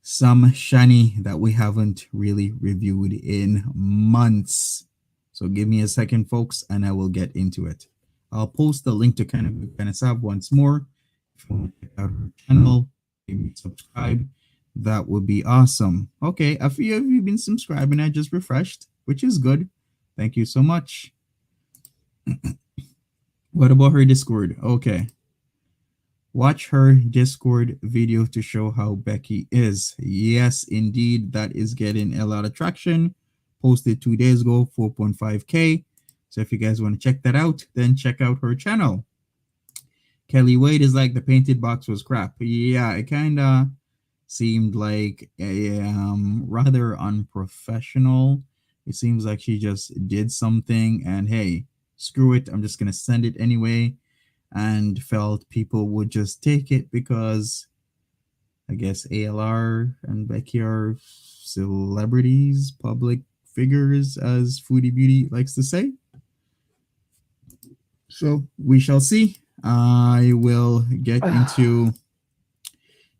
Shani that we haven't really reviewed in months. So give me a second, folks, and I will get into it. I'll post the link to kind of Sab once more. If you want to check out her channel, maybe subscribe. That would be awesome. Okay, a few of you have been subscribing. I just refreshed, which is good. Thank you so much. What about her Discord? Okay. Watch her Discord video to show how Becky is. Yes, indeed, that is getting a lot of traction. Posted 2 days ago, 4.5K. So if you guys want to check that out, then check out her channel. Kelly Wade is like the painted box was crap. Yeah, it kind of seemed like rather unprofessional. It seems like she just did something and hey, screw it, I'm just going to send it anyway. And felt people would just take it because I guess ALR and Becky are celebrities, public figures, as Foodie Beauty likes to say. So we shall see. I will get into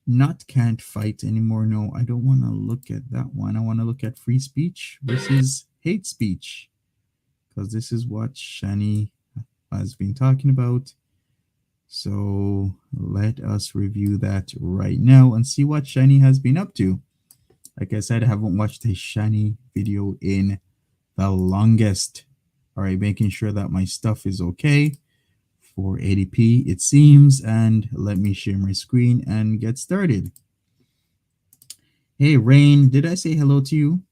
not can't fight anymore. No, I don't want to look at that one. I want to look at free speech versus hate speech because this is what Shani has been talking about. So let us review that right now and see what Shani has been up to. Like I said, I haven't watched a Shani video in the longest. All right, making sure that my stuff is okay. 480p it seems, and let me share my screen and get started. Hey Rain, did I say hello to you?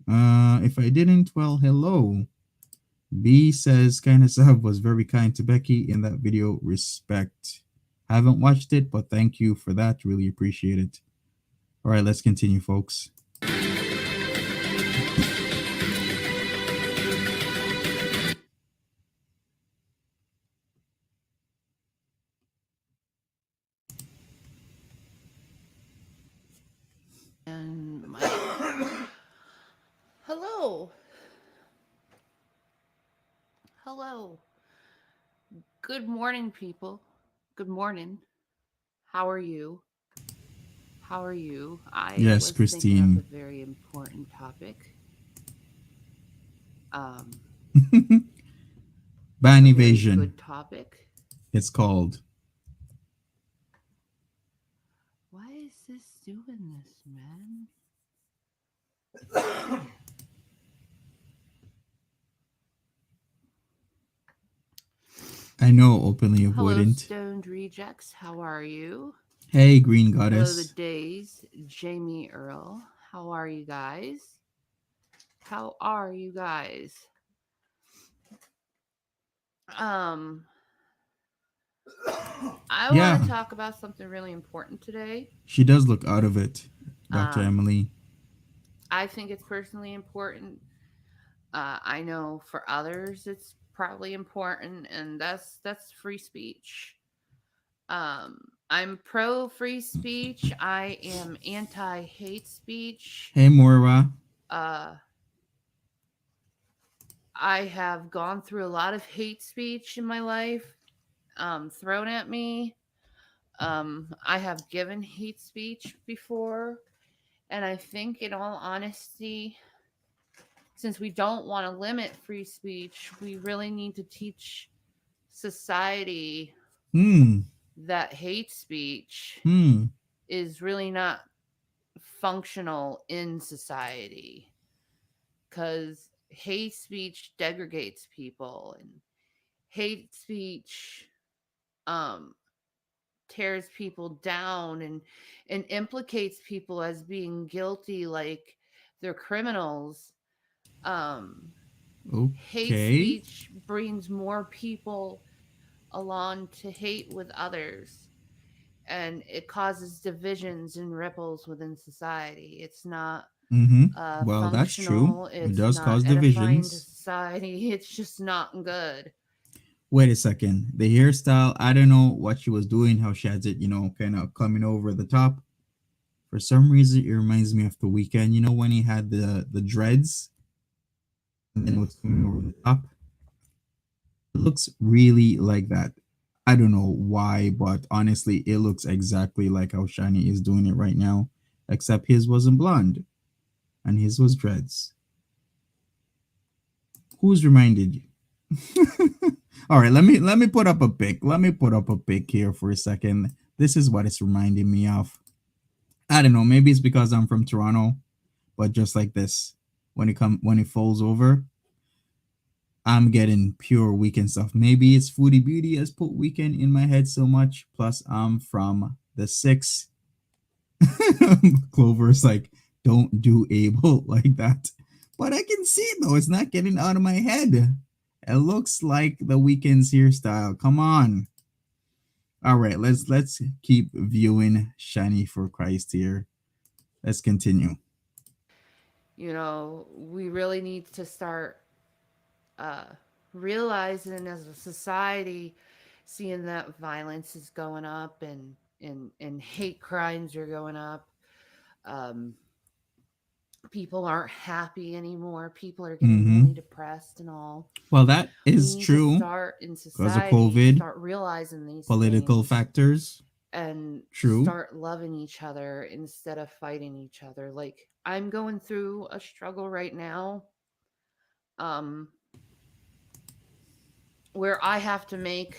If I didn't, well, hello. B says kind of sub was very kind to Becky in that video. Respect. Haven't watched it, but thank you for that. Really appreciate it. All right, let's continue, folks. And hello. Hello. Good morning, people. Good morning. How are you? How are you? Yes, was Christine. Thinking of a very important topic. Ban evasion. Good topic. It's called. Why is this doing this, man? I know, openly avoidant. Hello, Stoned Rejects. How are you? Hey, Green Goddess. Hello, the Days. Jamie Earl. How are you guys? How are you guys? I want to talk about something really important today. She does look out of it, Dr. Emily. I think it's personally important. I know for others it's probably important, and that's free speech. I'm pro free speech. I am anti hate speech. Hey, Moira. I have gone through a lot of hate speech in my life, thrown at me. I have given hate speech before, and I think, in all honesty, since we don't want to limit free speech, we really need to teach society that hate speech is really not functional in society, because hate speech degrades people, and hate speech tears people down and implicates people as being guilty, like they're criminals. um Hate Okay. speech brings more people along to hate with others, and it causes divisions and ripples within society. It's not Mm-hmm. Well, that's true. functional, It it's does not cause edifying to divisions. society. It's just not good. Wait a second. The hairstyle, I don't know what she was doing, how she has it, kind of coming over the top. For some reason, it reminds me of the weekend, when he had the dreads and then what's coming over the top. It looks really like that. I don't know why, but honestly, it looks exactly like how Shiny is doing it right now, except his wasn't blonde and his was dreads. Who's reminded you? All right, let me put up a pic. Let me put up a pic here for a second. This is what it's reminding me of. I don't know. Maybe it's because I'm from Toronto, but just like this, when it folds over, I'm getting pure weekend stuff. Maybe it's Foodie Beauty has put weekend in my head so much. Plus, I'm from the six. Clover's like, don't do able like that. But I can see it though. It's not getting out of my head. It looks like the weekend's hairstyle. Come on. All right, let's keep viewing Shiny for Christ here. Let's continue. We really need to start uh, realizing as a society, seeing that violence is going up and hate crimes are going up. Um, People aren't happy anymore. People are getting really Mm-hmm. depressed and all. Well, that We is need to true start in because of society, COVID, start realizing these political things factors. and True. start loving each other instead of fighting each other. Like, I'm going through a struggle right now, um, where I have to make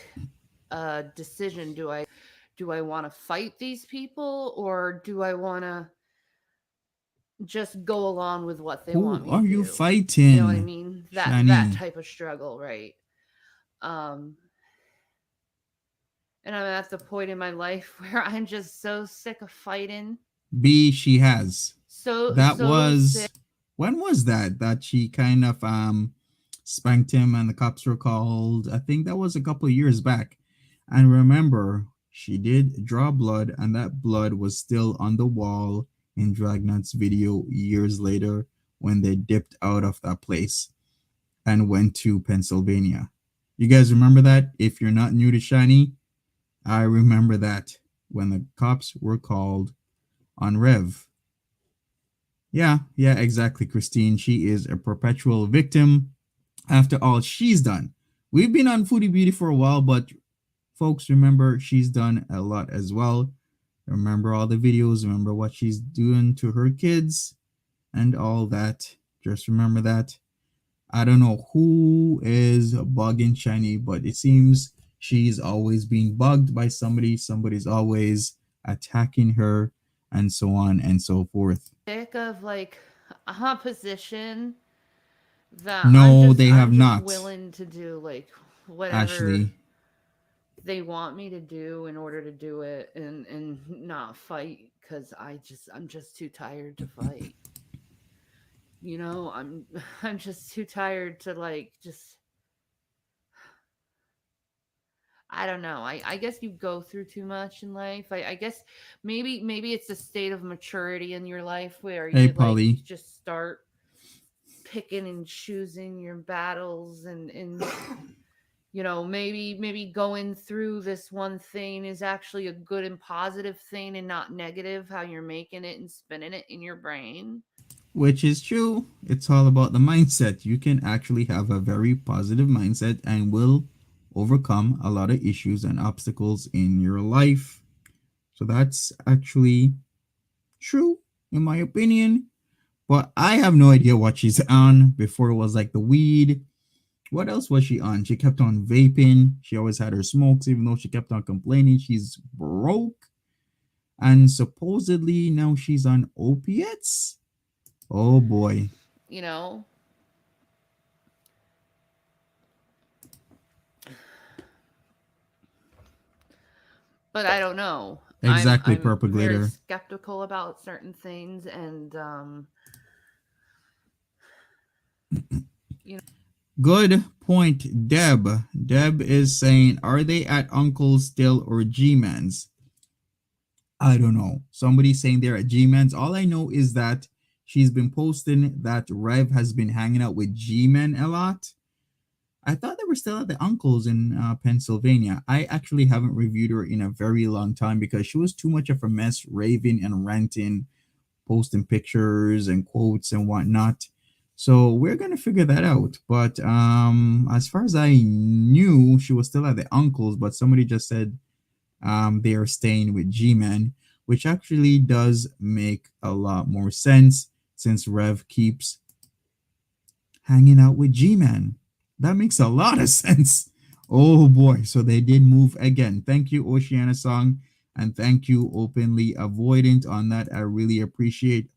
a decision. Do I want to fight these people, or do I want to just go along with what they want Who me to are you do? You know what I fighting, mean? That Shani? type of struggle, right? Um and I'm at the point in my life where I'm just so sick of fighting. B, she has. That So sick. was when was that she kind of spanked him and the cops were called. I think that was a couple of years back. And remember, she did draw blood and that blood was still on the wall in Dragnut's video years later when they dipped out of that place and went to Pennsylvania. You guys remember that? If you're not new to Shiny, I remember that when the cops were called on Rev. Yeah, exactly, Christine. She is a perpetual victim after all she's done. We've been on Foodie Beauty for a while, but folks, remember she's done a lot as well. Remember all the videos, remember what she's doing to her kids and all that. Just remember that. I don't know who is bugging Shiny, but it seems she's always being bugged by somebody. Somebody's always attacking her, and so on and so forth. Sick of like opposition that No, they have I'm just not, willing to do like whatever Ashley. they want me to do in order to do it and not fight because I'm just too tired to fight. I'm just too tired to like just I don't know. I guess you go through too much in life. I guess maybe it's a state of maturity in your life where Hey, you Polly. just start picking and choosing your battles and maybe going through this one thing is actually a good and positive thing and not negative, how you're making it and spinning it in your brain. Which is true. It's all about the mindset. You can actually have a very positive mindset and will overcome a lot of issues and obstacles in your life. So that's actually true, in my opinion. But I have no idea what she's on. Before it was like the weed. What else was she on? She kept on vaping. She always had her smokes, even though she kept on complaining she's broke. And supposedly now she's on opiates. Oh boy. You know, but I don't know. Exactly, I'm Purple very Glitter. skeptical about certain things, and you know, Good point, Deb. Deb is saying, are they at Uncle's still or G-Man's? I don't know. Somebody's saying they're at G-Man's. All I know is that she's been posting that Rev has been hanging out with G-Men a lot. I thought they were still at the Uncle's in Pennsylvania. I actually haven't reviewed her in a very long time because she was too much of a mess, raving and ranting, posting pictures and quotes and whatnot. So we're gonna figure that out. But as far as I knew, she was still at the Uncle's, but somebody just said they are staying with G-Man, which actually does make a lot more sense since Rev keeps hanging out with G-Man. That makes a lot of sense. Oh boy, so they did move again. Thank you, Oceana Song, and thank you, Openly Avoidant, on that. I really appreciate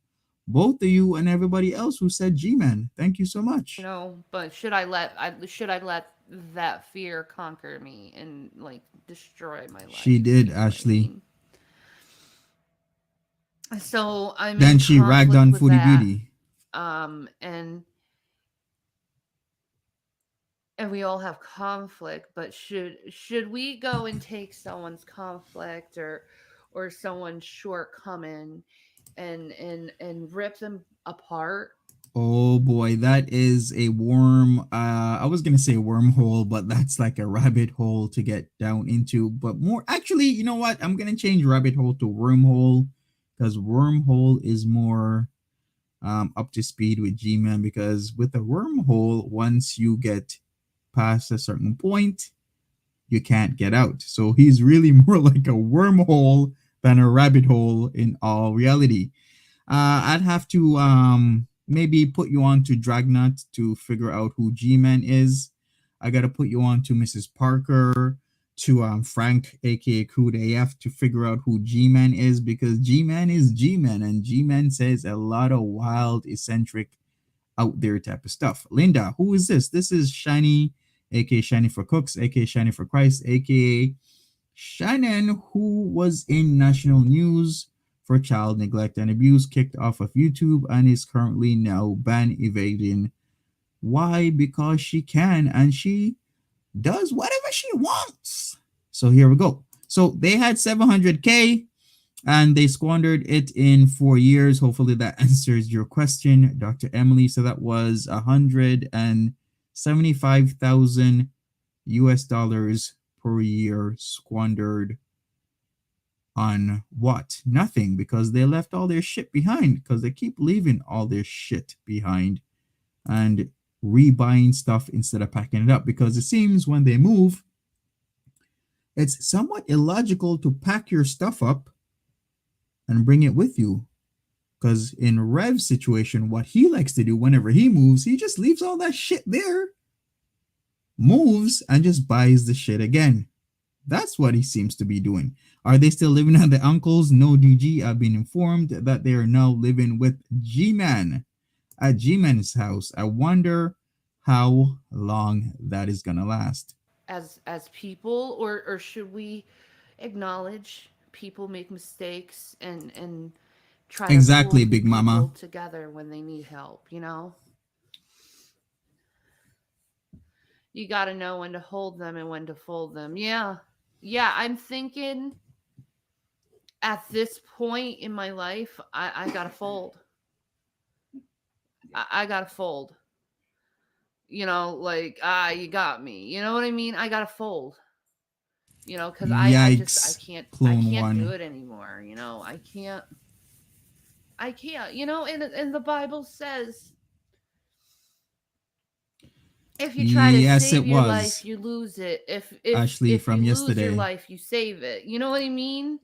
both of you and everybody else who said G-Man. Thank you so much. but should I let that fear conquer me and like destroy my She life? did, You know what I Ashley. mean? So I'm Then in she ragged conflict on with Foodie that. Beauty. And we all have conflict, but should we go and take someone's conflict or someone's shortcoming and rip them apart? Oh boy, that is a worm. I was gonna say wormhole, but that's like a rabbit hole to get down into. But more, actually, you know what? I'm gonna change rabbit hole to wormhole because wormhole is more up to speed with G-Man. Because with a wormhole, once you get past a certain point, you can't get out. So he's really more like a wormhole than a rabbit hole in all reality. I'd have to maybe put you on to Dragnut to figure out who G-Man is. I gotta put you on to Mrs. Parker, to Frank, aka Crude AF, to figure out who G-Man is, because G-Man is G-Man, and G-Man says a lot of wild, eccentric, out there type of stuff. Linda, who is this? This is Shanny, aka Shanny for Cooks, aka Shanny for Christ, aka Shannon, who was in national news for child neglect and abuse, kicked off of YouTube and is currently now ban evading. Why? Because she can, and she does whatever she wants. So here we go. So they had 700K and they squandered it in 4 years. Hopefully that answers your question, Dr. Emily. So that was 175,000 US dollars per year squandered on what? Nothing, because they left all their shit behind, because they keep leaving all their shit behind and rebuying stuff instead of packing it up, because it seems when they move, it's somewhat illogical to pack your stuff up and bring it with you. Because in Rev's situation, what he likes to do whenever he moves, he just leaves all that shit there, moves, and just buys the shit again. That's what he seems to be doing. Are they still living at the uncle's? No, DG. I've been informed that they are now living with G-Man at G-Man's house. I wonder how long that is gonna last. As people, or should we acknowledge people make mistakes and try to pull Exactly, Big people Mama. together when they need help, you know? You got to know when to hold them and when to fold them. Yeah. Yeah, I'm thinking at this point in my life, I got to fold. I got to fold. You know, like, you got me. You know what I mean? I got to fold. You know, because I just, Yikes, I Clone can't do One. it anymore. You know, I can't, you know, and the Bible says, if you try to Yes, save it your life, was. you lose it. Ashley If you from lose your yesterday. life, you save it. You know what I mean?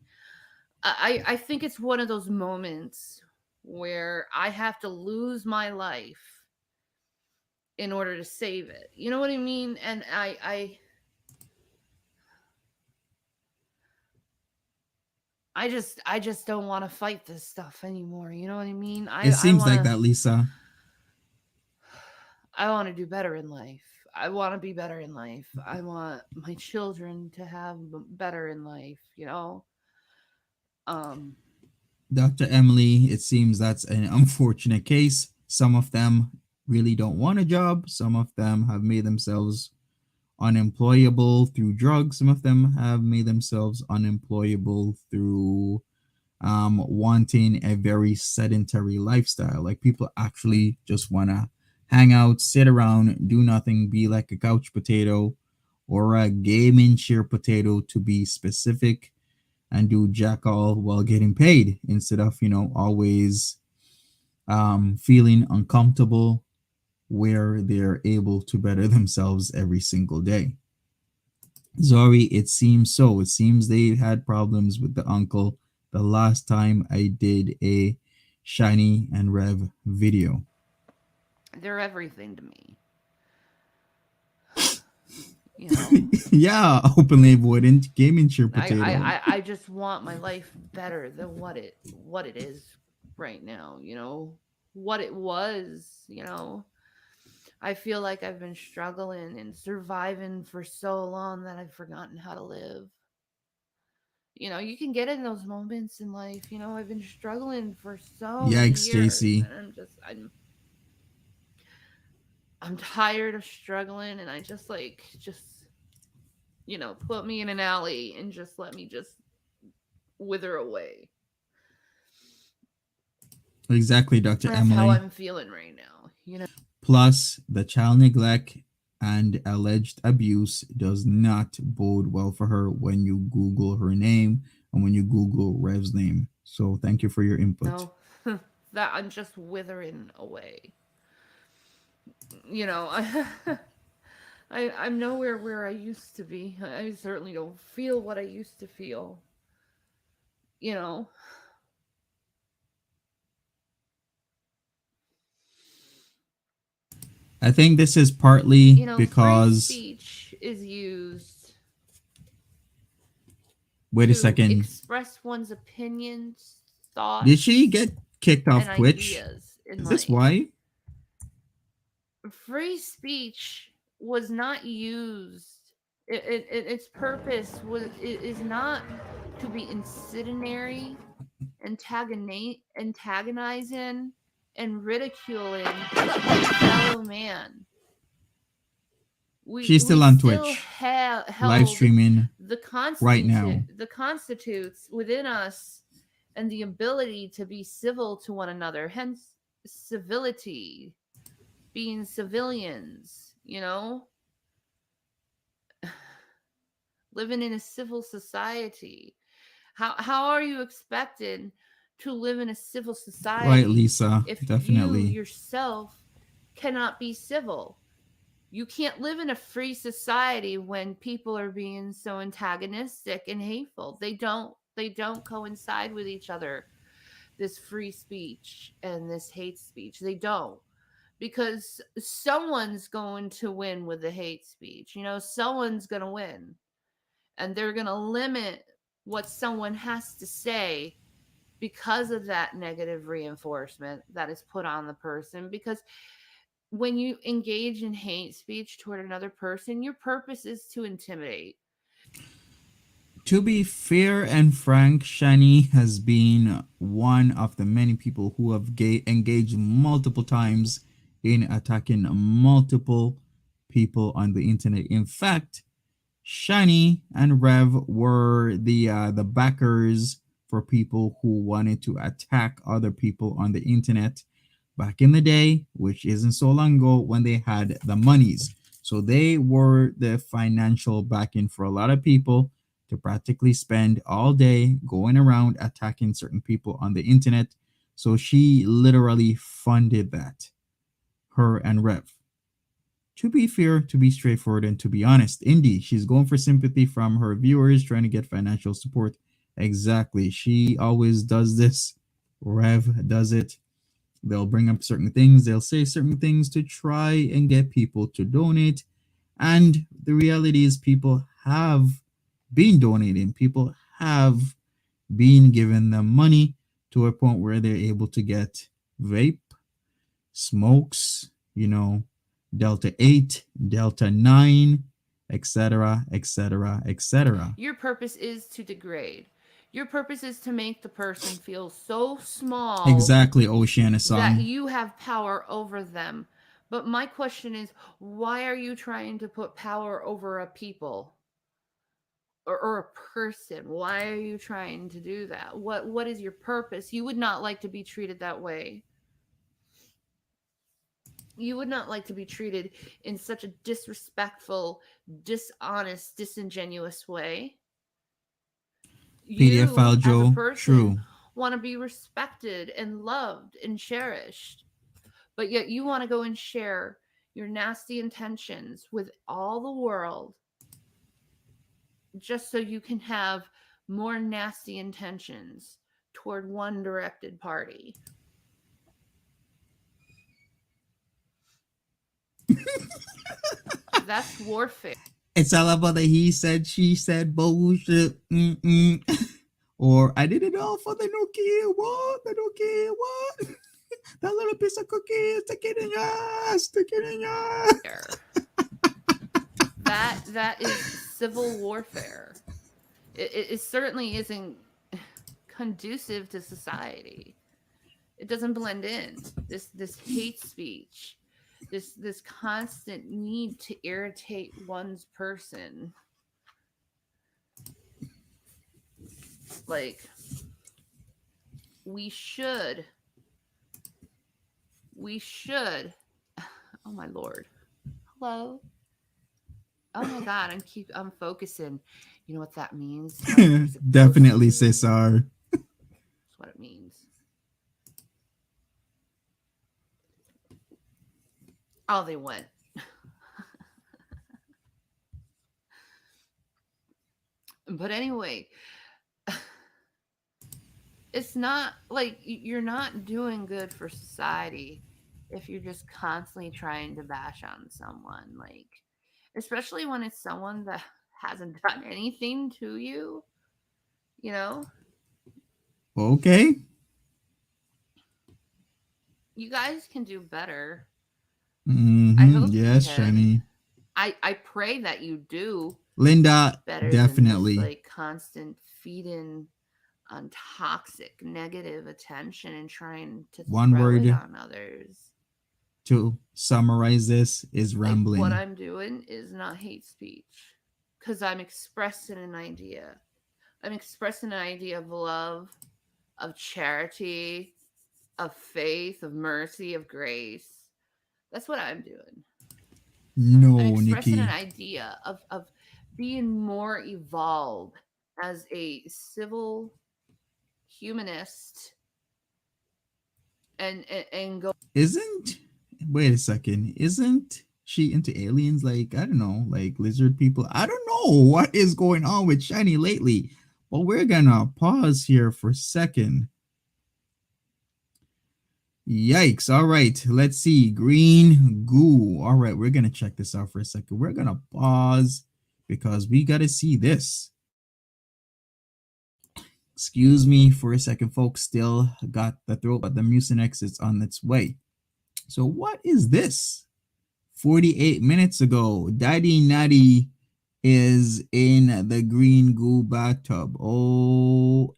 I think it's one of those moments where I have to lose my life in order to save it. You know what I mean? And I just don't want to fight this stuff anymore. You know what I mean? It seems like that, Lisa. I want to do better in life. I want to be better in life. I want my children to have better in life, you know. Um Dr. Emily, it seems that's an unfortunate case. Some of them really don't want a job. Some of them have made themselves unemployable through drugs. Some of them have made themselves unemployable through wanting a very sedentary lifestyle. Like people actually just want to hang out, sit around, do nothing, be like a couch potato or a gaming chair potato to be specific, and do jack all while getting paid instead of, always feeling uncomfortable where they're able to better themselves every single day. Zori, it seems so. It seems they had problems with the uncle the last time I did a Shiny and Rev video. they're everything to me. You know, Yeah, openly avoidant gaming chair I, potato. I just want my life better than what it is right now, you know, what it was, you know. I feel like I've been struggling and surviving for so long that I've forgotten how to live. You know, you can get in those moments in life, you know, I've been struggling for so many Yikes, years JC. and I'm tired of struggling and I just you know, put me in an alley and just let me just wither away. Exactly, Dr. That's how Emily. I'm feeling right now, you know. Plus, the child neglect and alleged abuse does not bode well for her when you Google her name and when you Google Rev's name. So, thank you for your input. No, that I'm just withering away. You know, I'm nowhere where I used to be. I certainly don't feel what I used to feel. You know, I think this is partly free because. speech is used Wait a to second. express one's opinions, Did she thoughts, get kicked and off Twitch? ideas in Is this life. why? Free speech was not used. Its purpose is not to be incendiary, antagonizing, and ridiculing a fellow man. She's We still on still Twitch, live held streaming the right now. constitutes within us and the ability to be civil to one another, hence civility, being civilians, you know, living in a civil society. How are you expected to live in a civil Right, society Lisa. if you Definitely. yourself cannot be civil? You can't live in a free society when people are being so antagonistic and hateful. They don't coincide with each other. This free speech and this hate speech. They don't, because someone's going to win with the hate speech. You know, someone's going to win, and they're going to limit what someone has to say because of that negative reinforcement that is put on the person. Because when you engage in hate speech toward another person, your purpose is to intimidate. To be fair and frank, Shani has been one of the many people who have engaged multiple times in attacking multiple people on the internet. In fact, Shani and Rev were the backers for people who wanted to attack other people on the internet back in the day, which isn't so long ago, when they had the monies. So they were the financial backing for a lot of people to practically spend all day going around attacking certain people on the internet. So she literally funded that, her and Rev. To be fair, to be straightforward, and to be honest, Indy, she's going for sympathy from her viewers, trying to get financial support. Exactly. She always does this. Rev does it. They'll bring up certain things, they'll say certain things to try and get people to donate. And the reality is, people have been donating, people have been giving them money to a point where they're able to get vape, smokes, Delta 8, Delta 9, etc., etc., etc. Your purpose is to degrade. Your purpose is to make the person feel so small Exactly, Oceana that song. you have power over them. But my question is, why are you trying to put power over a people or a person? Why are you trying to do that? What is your purpose? You would not like to be treated that way. You would not like to be treated in such a disrespectful, dishonest, disingenuous way. PDF You, file as a Joe, person, true. want to be respected and loved and cherished, but yet you want to go and share your nasty intentions with all the world just so you can have more nasty intentions toward one directed party. That's warfare. It's all about the he said, she said bullshit. Mm-mm. Or I did it all for the Nokia. What? The Nokia. What? That little piece of cookie. Stick it in your ass. Stick it in your ass. That is civil warfare. It certainly isn't conducive to society. It doesn't blend in. This hate speech, this constant need to irritate one's person. Like, we should oh my lord. Hello. Oh my god, I'm focusing. You know what that means? Definitely, Cesar. That's what it means. Oh, they went. But anyway, it's not like you're not doing good for society if you're just constantly trying to bash on someone, like, especially when it's someone that hasn't done anything to you, you know? Okay. You guys can do better. Mm-hmm. I hope yes, you can. Shanny. I pray that you do Linda, better definitely. than just like constant feeding on toxic negative attention and trying to One throw word it on others. to summarize this is rambling. Like, what I'm doing is not hate speech because I'm expressing an idea. I'm expressing an idea of love, of charity, of faith, of mercy, of grace. That's what I'm doing. No, I'm expressing Nikki. an idea of being more evolved as a civil humanist and go. Isn't wait a second. Isn't she into aliens? Like, I don't know, like lizard people. I don't know what is going on with Shiny lately. But we're gonna pause here for a second. Yikes. All right, let's see. Green goo. All right, we're gonna check this out for a second. We're gonna pause because we gotta see this. Excuse me for a second, folks. Still got the throat, but the Mucinex is on its way. So what is this? 48 minutes ago, Daddy Natty is in the green goo bathtub. OMG.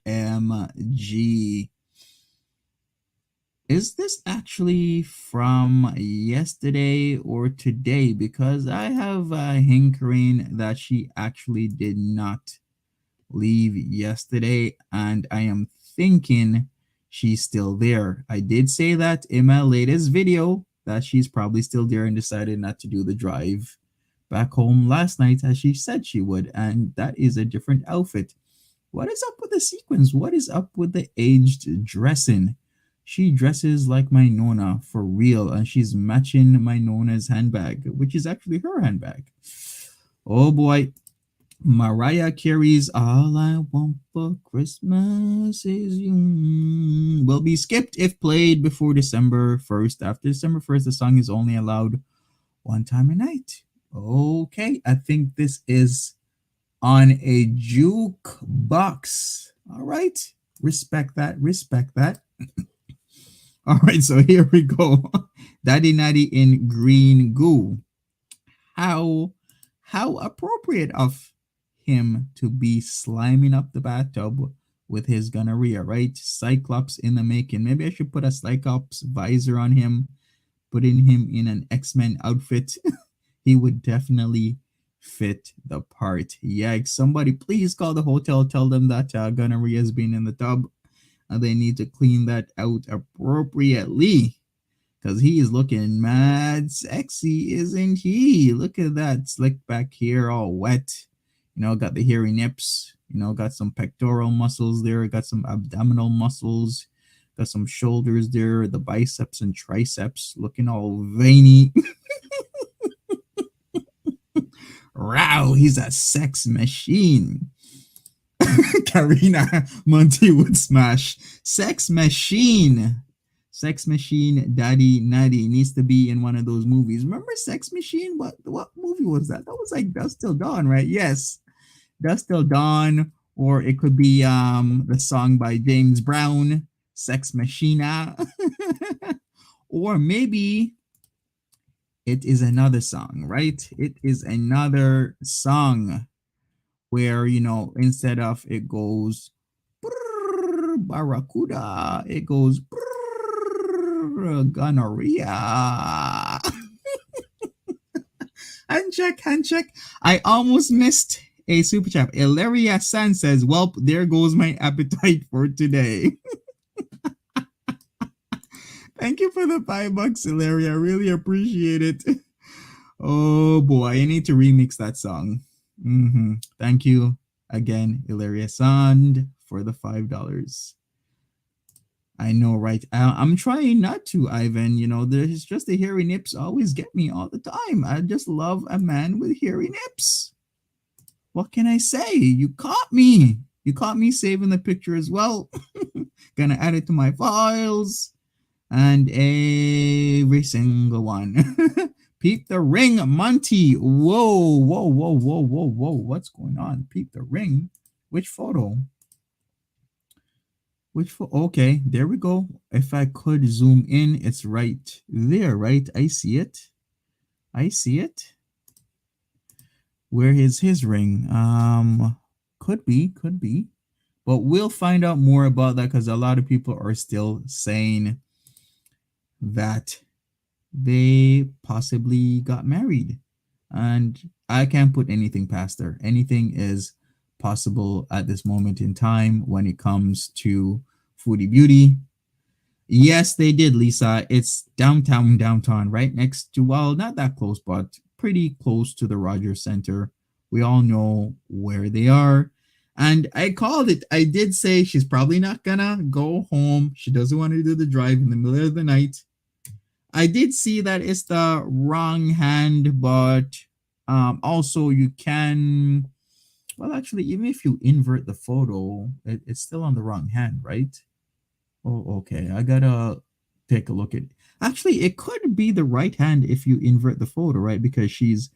Is this actually from yesterday or today? Because I have a hankering that she actually did not leave yesterday, and I am thinking she's still there. I did say that in my latest video that she's probably still there and decided not to do the drive back home last night as she said she would, and that is a different outfit. What is up with the sequins? What is up with the aged dressing? She dresses like my Nona for real, and she's matching my Nona's handbag, which is actually her handbag. Oh boy. Mariah Carey's All I Want for Christmas Is You will be skipped if played before December 1st. After December 1st, the song is only allowed one time a night. Okay, I think this is on a jukebox. All right, respect that, respect that. All right, so here we go. Daddy Natty in green goo. How how appropriate of him to be sliming up the bathtub with his gonorrhea, right? Cyclops in the making. Maybe I should put a Cyclops visor on him, putting him in an X-Men outfit. He would definitely fit the part. Yikes. Somebody please call the hotel, tell them that gonorrhea has been in the tub and they need to clean that out appropriately. Because he is looking mad sexy, isn't he? Look at that slick back here, all wet. Got the hairy nips. Got some pectoral muscles there. Got some abdominal muscles. Got some shoulders there. The biceps and triceps looking all veiny. Wow, he's a sex machine. Karina Monty would smash. Sex machine. Sex Machine Daddy Natty needs to be in one of those movies. Remember Sex Machine? What movie was that? That was like Dust Till Dawn, right? Yes. Dust Till Dawn. Or it could be the song by James Brown, Sex Machina. Or maybe it is another song, right? It is another song where, instead of it goes barracuda, it goes gonorrhea. Hand check. I almost missed a super chat. Ilaria San says, well, there goes my appetite for today. Thank you for the $5, Ilaria. I really appreciate it. Oh boy, I need to remix that song. Thank you again, Ilaria Sand, for the $5. I know, right? I'm trying not to, Ivan. There's just the hairy nips always get me all the time. I just love a man with hairy nips. What can I say? You caught me. You caught me saving the picture as well. Gonna add it to my files. And every single one. Peep the ring, Monty. Whoa. What's going on? Peep the ring. Which photo? Okay, there we go. If I could zoom in, it's right there, right? I see it. Where is his ring? Could be. But we'll find out more about that because a lot of people are still saying that they possibly got married. And I can't put anything past her. Anything is possible at this moment in time when it comes to Foodie Beauty. Yes, they did, Lisa. It's downtown, right next to, well, not that close, but pretty close to the Rogers Center. We all know where they are. And I called it. I did say she's probably not gonna go home. She doesn't want to do the drive in the middle of the night. I did see that it's the wrong hand, but also you can, well, actually, even if you invert the photo, it's still on the wrong hand, right? Oh, okay. I gotta take a look at. Actually, it could be the right hand if you invert the photo, right? Because she's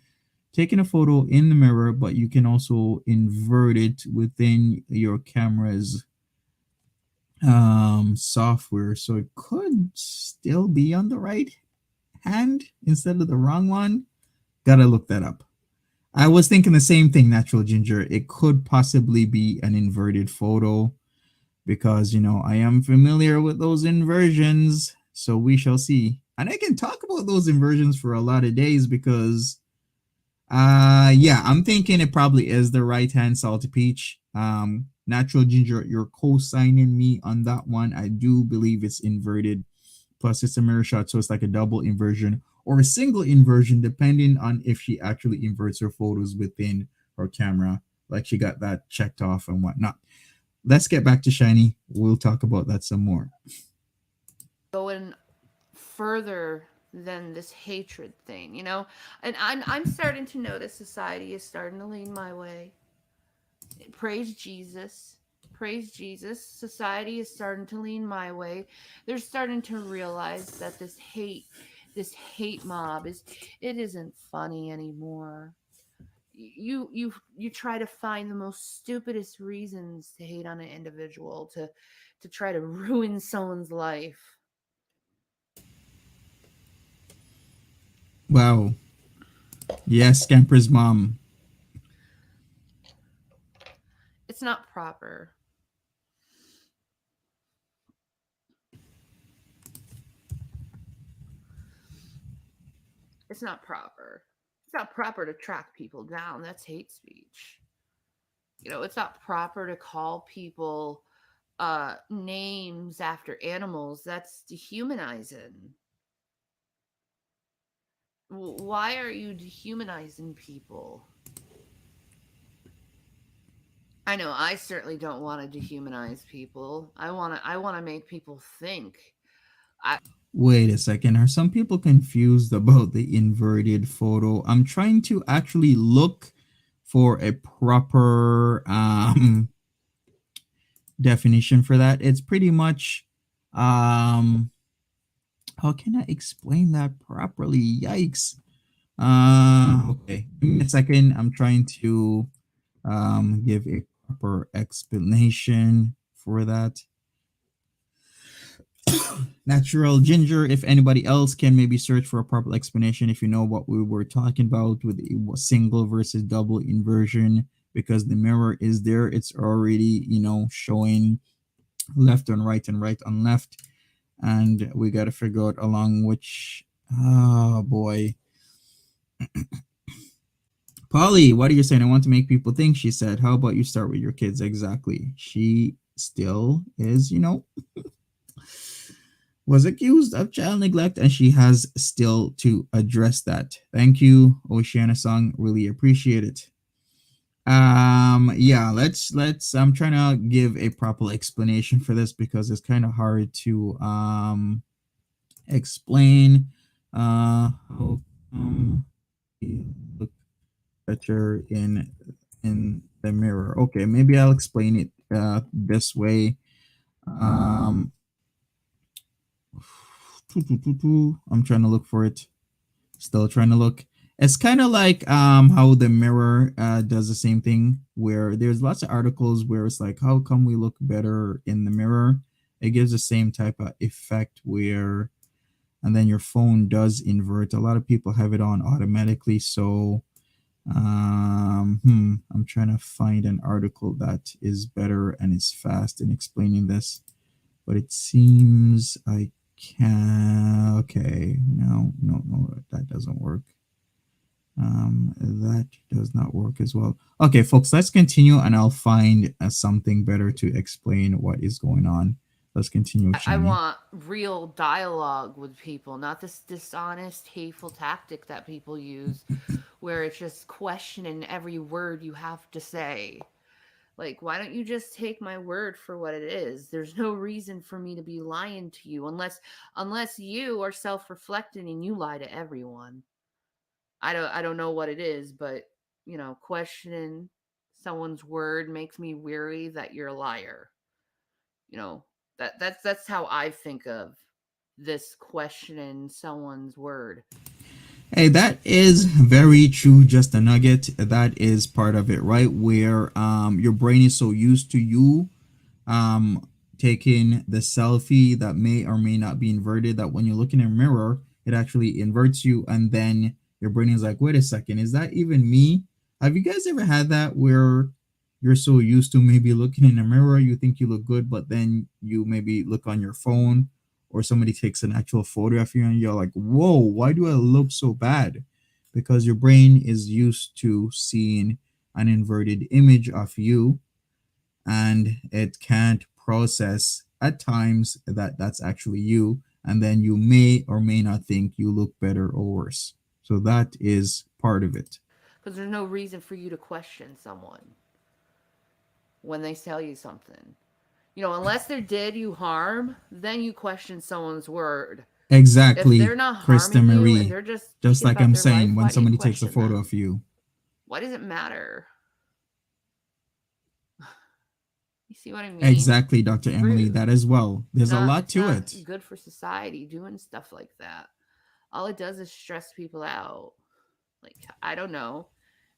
taking a photo in the mirror, but you can also invert it within your camera's software, so it could still be on the right hand instead of the wrong one. Gotta look that up. I was thinking the same thing, Natural Ginger. It could possibly be an inverted photo because, I am familiar with those inversions. So we shall see. And I can talk about those inversions for a lot of days because, yeah, I'm thinking it probably is the right hand, Salty Peach. Natural Ginger, you're co-signing me on that one. I do believe it's inverted. Plus, it's a mirror shot, so it's like a double inversion or a single inversion, depending on if she actually inverts her photos within her camera, like she got that checked off and whatnot. Let's get back to Shiny. We'll talk about that some more. Going further than this hatred thing, and I'm starting to notice society is starting to lean my way. Praise Jesus. Society is starting to lean my way. They're starting to realize that this hate mob it isn't funny anymore. You try to find the most stupidest reasons to hate on an individual, to try to ruin someone's life. Wow. Yes, Scamper's mom. It's not proper. It's not proper. It's not proper to track people down. That's hate speech. It's not proper to call people names after animals. That's dehumanizing. Why are you dehumanizing people? I know I certainly don't want to dehumanize people. I want to make people think. I Wait a second. Are some people confused about the inverted photo? I'm trying to actually look for a proper definition for that. It's pretty much um how can I explain that properly? Yikes. Okay. Give me a second. I'm trying to give a proper explanation for that. Natural ginger. If anybody else can maybe search for a proper explanation, if you know what we were talking about with a single versus double inversion, because the mirror is there, it's already showing left on right and right on left, and we got to figure out along which. Oh boy, Polly, what are you saying? I want to make people think. She said, "How about you start with your kids?" Exactly. She still is, was accused of child neglect, and she has still to address that. Thank you, Oceana Song. Really appreciate it. Yeah, let's I'm trying to give a proper explanation for this because it's kind of hard to explain how you look better in the mirror. Okay, maybe I'll explain it this way. um I'm trying to look for it. Still trying to look. It's kind of like how the mirror does the same thing, where there's lots of articles where it's like, how come we look better in the mirror? It gives the same type of effect where, and then your phone does invert. A lot of people have it on automatically. So I'm trying to find an article that is better and is fast in explaining this, but it seems I can. Okay, no, that doesn't work. That does not work as well. Okay, folks, let's continue, and I'll find something better to explain what is going on. Let's continue, I Shanny. want real dialogue with people, not this dishonest, hateful tactic that people use, where it's just questioning every word you have to say. Like, why don't you just take my word for what it is? There's no reason for me to be lying to you unless you are self-reflecting and you lie to everyone. I don't know what it is, but questioning someone's word makes me weary that you're a liar. You know, that's how I think of this questioning someone's word. Hey, that is very true. Just a nugget. That is part of it, right? Where your brain is so used to you um taking the selfie that may or may not be inverted, that when you look in a mirror it actually inverts you, and then your brain is like, wait a second, is that even me? Have you guys ever had that where you're so used to maybe looking in a mirror, you think you look good, but then you maybe look on your phone or somebody takes an actual photo of you and you're like, whoa, why do I look so bad? Because your brain is used to seeing an inverted image of you, and it can't process at times that that's actually you, and then you may or may not think you look better or worse. So that is part of it. Because there's no reason for you to question someone when they tell you something. Unless they did you harm, then you question someone's word. If they're Exactly, not Krista harming you and Marie. they're just Just thinking like about I'm their life, saying, when why do you somebody takes a question photo them? of you. Why does it matter? You see what I mean? Exactly, Dr. It's Emily, rude. that as well. It's There's a not lot it's to not it. good for society doing stuff like that. All it does is stress people out. Like, I don't know.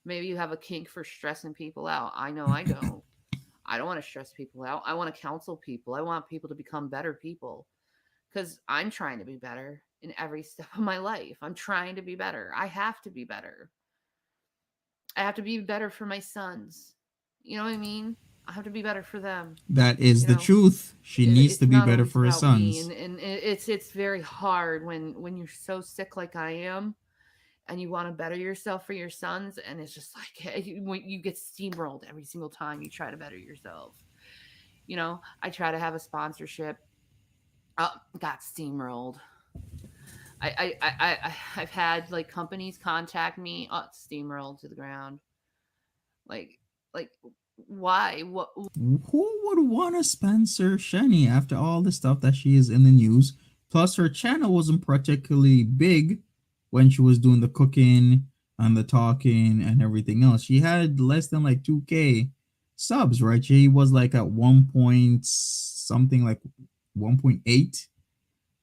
Maybe you have a kink for stressing people out. I know I don't. I don't want to stress people out. I want to counsel people. I want people to become better people because I'm trying to be better. in every step of my life. I'm trying to be better. I have to be better. I have to be better for my sons. You know what I mean? I have to be better for them. That is You the know, truth. She needs to it's be not better always for her about me, sons. and it's very hard when you're so sick like I am, and you want to better yourself for your sons, and it's just like when you get steamrolled every single time you try to better yourself. I try to have a sponsorship. Oh, got steamrolled. I've had like companies contact me. Oh, steamrolled to the ground. Like like why? What? Who would want to sponsor Shanny after all the stuff that she is in the news? Plus, her channel wasn't particularly big when she was doing the cooking and the talking and everything else. She had less than like 2K subs, right? She was like at 1 point something, like 1.8,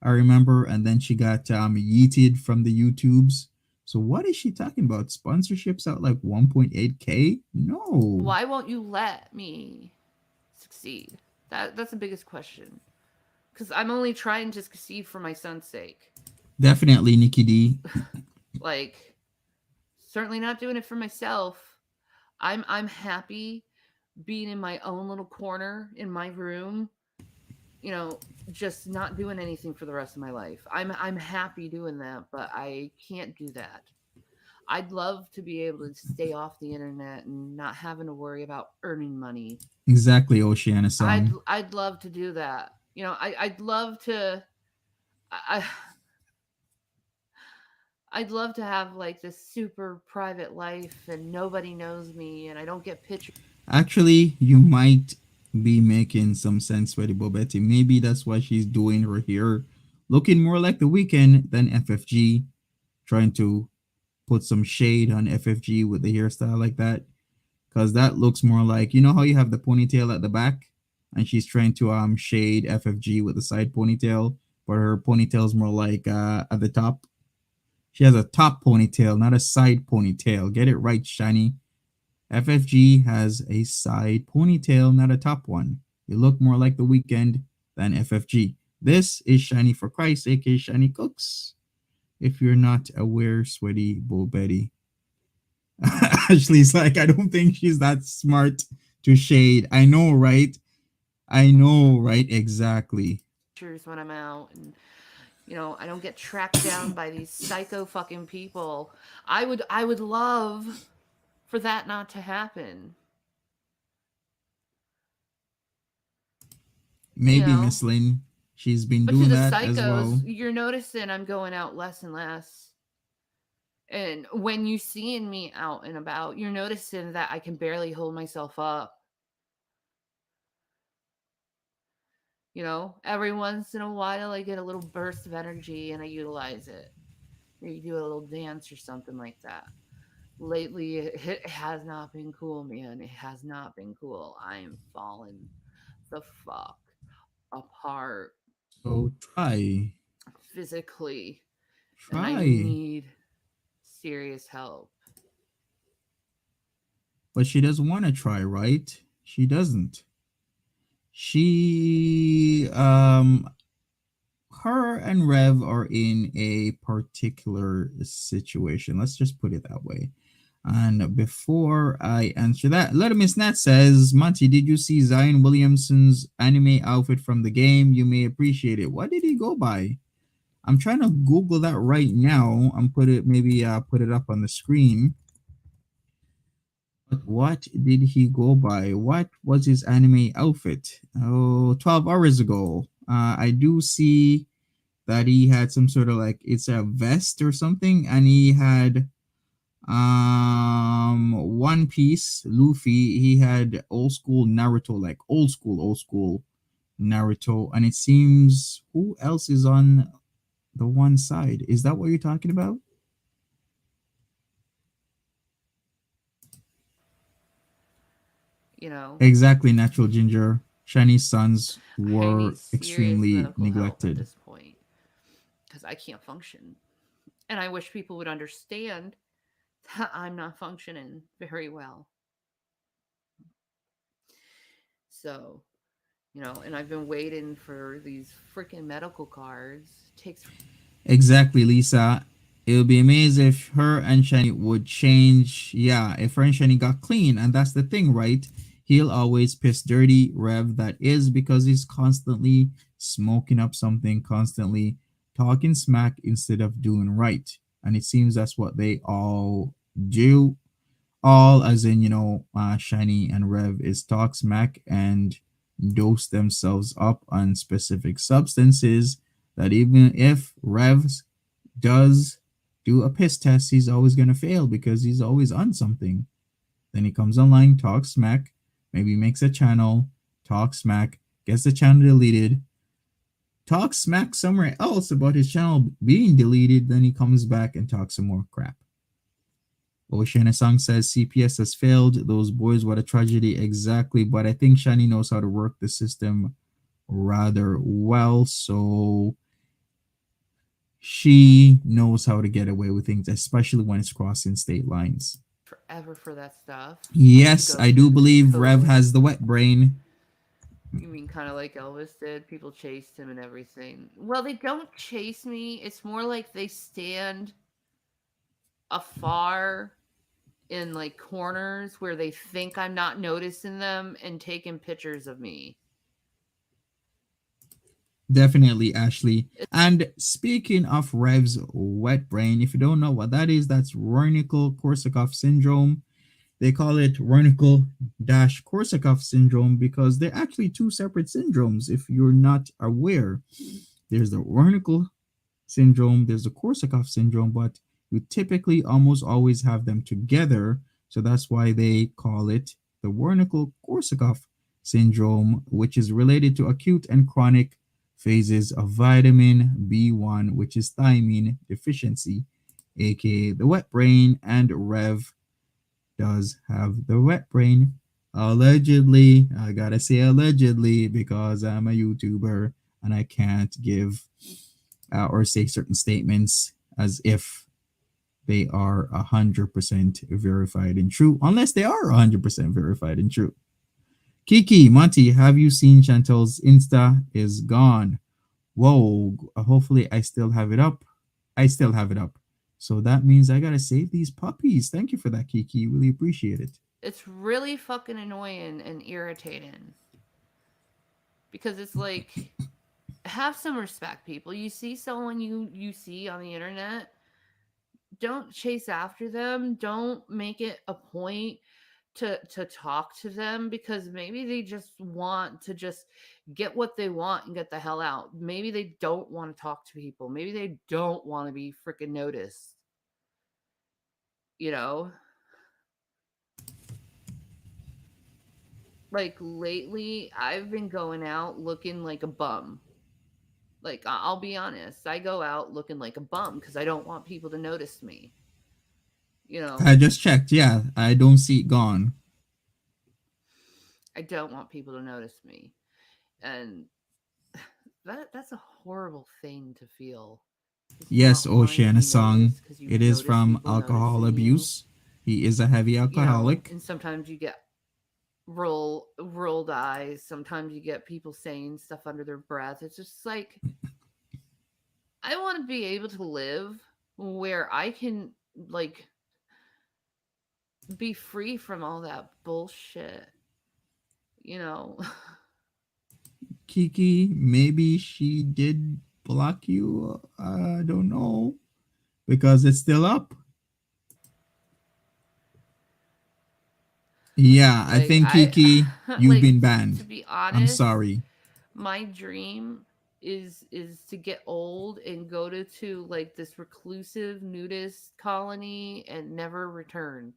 I remember. And then she got yeeted from the YouTubes. So what is she talking about? Sponsorships at like 1.8K? No. Why won't you let me succeed? That's the biggest question. Because I'm only trying to succeed for my son's sake. Definitely, Nikki D. Like, certainly not doing it for myself. I'm happy being in my own little corner in my room, you know, just not doing anything for the rest of my life. I'm happy doing that, but I can't do that. I'd love to be able to stay off the internet and not having to worry about earning money. Exactly, Oceana I'd song. I'd love to do that. I'd love to I I'd love to have like this super private life and nobody knows me and I don't get pictures. Actually, you might be making some sense, Betty Bobetti. Maybe that's why she's doing her hair looking more like the weekend than FFG, trying to put some shade on FFG with the hairstyle like that. Because that looks more like, you know how you have the ponytail at the back? And she's trying to shade FFG with the side ponytail, but her ponytail's more like at the top. She has a top ponytail, not a side ponytail. Get it right, Shiny. FFG has a side ponytail, not a top one. You look more like the weekend than FFG. This is Shiny for Christ, aka Shiny Cooks. If you're not aware, Sweaty Bull Betty. Ashley's like, I don't think she's that smart to shade. I know, right? I know, right? Exactly. When I'm out and I don't get tracked down by these psycho fucking people. I would love for that not to happen. You Maybe know? Miss Lynn. She's been But to doing the that as psychos, well. you're noticing I'm going out less and less. And when you seeing me out and about, you're noticing that I can barely hold myself up. Every once in a while I get a little burst of energy and I utilize it. Or you do a little dance or something like that. Lately, it has not been cool, man. It has not been cool. I am falling the fuck apart So try. physically, and I Try. need serious help. But she doesn't want to try, right? She doesn't. She her and Rev are in a particular situation. Let's just put it that way. And before I answer that, Lettermiss Nat says, Monty, did you see Zion Williamson's anime outfit from the game? You may appreciate it. What did he go by? I'm trying to Google that right now and put it put it up on the screen. But what did he go by? What was his anime outfit? Oh, 12 hours ago. I do see that he had some sort of like, it's a vest or something, and he had One Piece Luffy. He had old school Naruto, like old school Naruto. And it seems, who else is on the one side? Is that what you're talking about? You know, Exactly, Natural Ginger. Shiny sons I need were serious extremely medical help at neglected. this point because I can't function. And I wish people would understand that I'm not functioning very well. So, and I've been waiting for these freaking medical cards. It takes Exactly, Lisa. It would be amazing if her and Shanny would change. Yeah, if her and Shanny got clean. And that's the thing, right? He'll always piss dirty Rev, that is because he's constantly smoking up something, constantly talking smack instead of doing right. And it seems that's what they all do. All as in, Shiny and Rev is talk smack and dose themselves up on specific substances that even if Rev does do a piss test, he's always going to fail because he's always on something. Then he comes online, talks smack, maybe makes a channel, talks smack, gets the channel deleted, talks smack somewhere else about his channel being deleted, then he comes back and talks some more crap. Oceana Song says CPS has failed. Those boys, what a tragedy. Exactly. But I think Shani knows how to work the system rather well. So she knows how to get away with things, especially when it's crossing state lines. Forever for that stuff. Yes, I do believe Rev has the wet brain. You mean kind of like Elvis did? People chased him and everything. Well, they don't chase me. It's more like they stand afar in like corners where they think I'm not noticing them and taking pictures of me. Definitely, Ashley. And speaking of Rev's wet brain, if you don't know what that is, that's Wernicke-Korsakoff syndrome. They call it Wernicke-Korsakoff syndrome because they're actually two separate syndromes. If you're not aware, there's the Wernicke syndrome, there's the Korsakoff syndrome, but you typically almost always have them together. So that's why they call it the Wernicke-Korsakoff syndrome, which is related to acute and chronic phases of vitamin B1, which is thiamine deficiency, aka the wet brain. And Rev does have the wet brain. Allegedly, I gotta say allegedly because I'm a YouTuber and I can't give or say certain statements as if they are 100% verified and true, unless they are 100% verified and true. Kiki, Monty, have you seen Chantel's Insta is gone? Whoa, hopefully I still have it up. I still have it up. So that means I gotta save these puppies. Thank you for that, Kiki. Really appreciate it. It's really fucking annoying and irritating. Because it's like, have some respect, people. You see someone you see on the internet, don't chase after them. Don't make it a point to talk to them because maybe they just want to just get what they want and get the hell out. Maybe they don't want to talk to people. Maybe they don't want to be freaking noticed. You know? Like lately, I've been going out looking like a bum. Like I'll be honest, I go out looking like a bum because I don't want people to notice me. You know, I just checked. Yeah, I don't see it gone. I don't want people to notice me, and that's a horrible thing to feel. Yes, Oceana song. It is from alcohol abuse. He is a heavy alcoholic. And sometimes you get rolled eyes. Sometimes you get people saying stuff under their breath. It's just like I want to be able to live where I can like be free from all that bullshit. You know. Kiki, maybe she did block you. I don't know because it's still up. Yeah, like, I think Kiki, you've like, been banned. To be honest, I'm sorry. My dream is to get old and go to like this reclusive nudist colony and never return.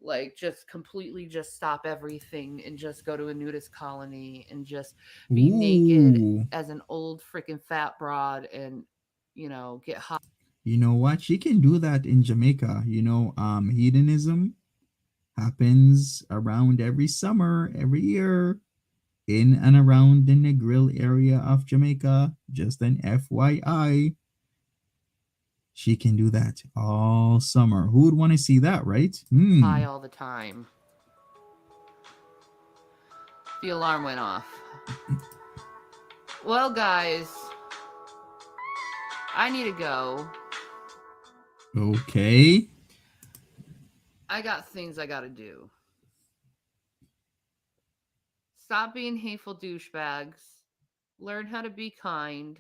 Like just completely just stop everything and just go to a nudist colony and just be naked as an old freaking fat broad and get hot. You know what? She can do that in Jamaica. Hedonism happens around every summer, every year, in and around the Negril area of Jamaica. Just an FYI. She can do that all summer. Who would want to see that, right? High all the time. The alarm went off. Well, guys, I need to go. Okay. I got things I gotta do. Stop being hateful douchebags. Learn how to be kind.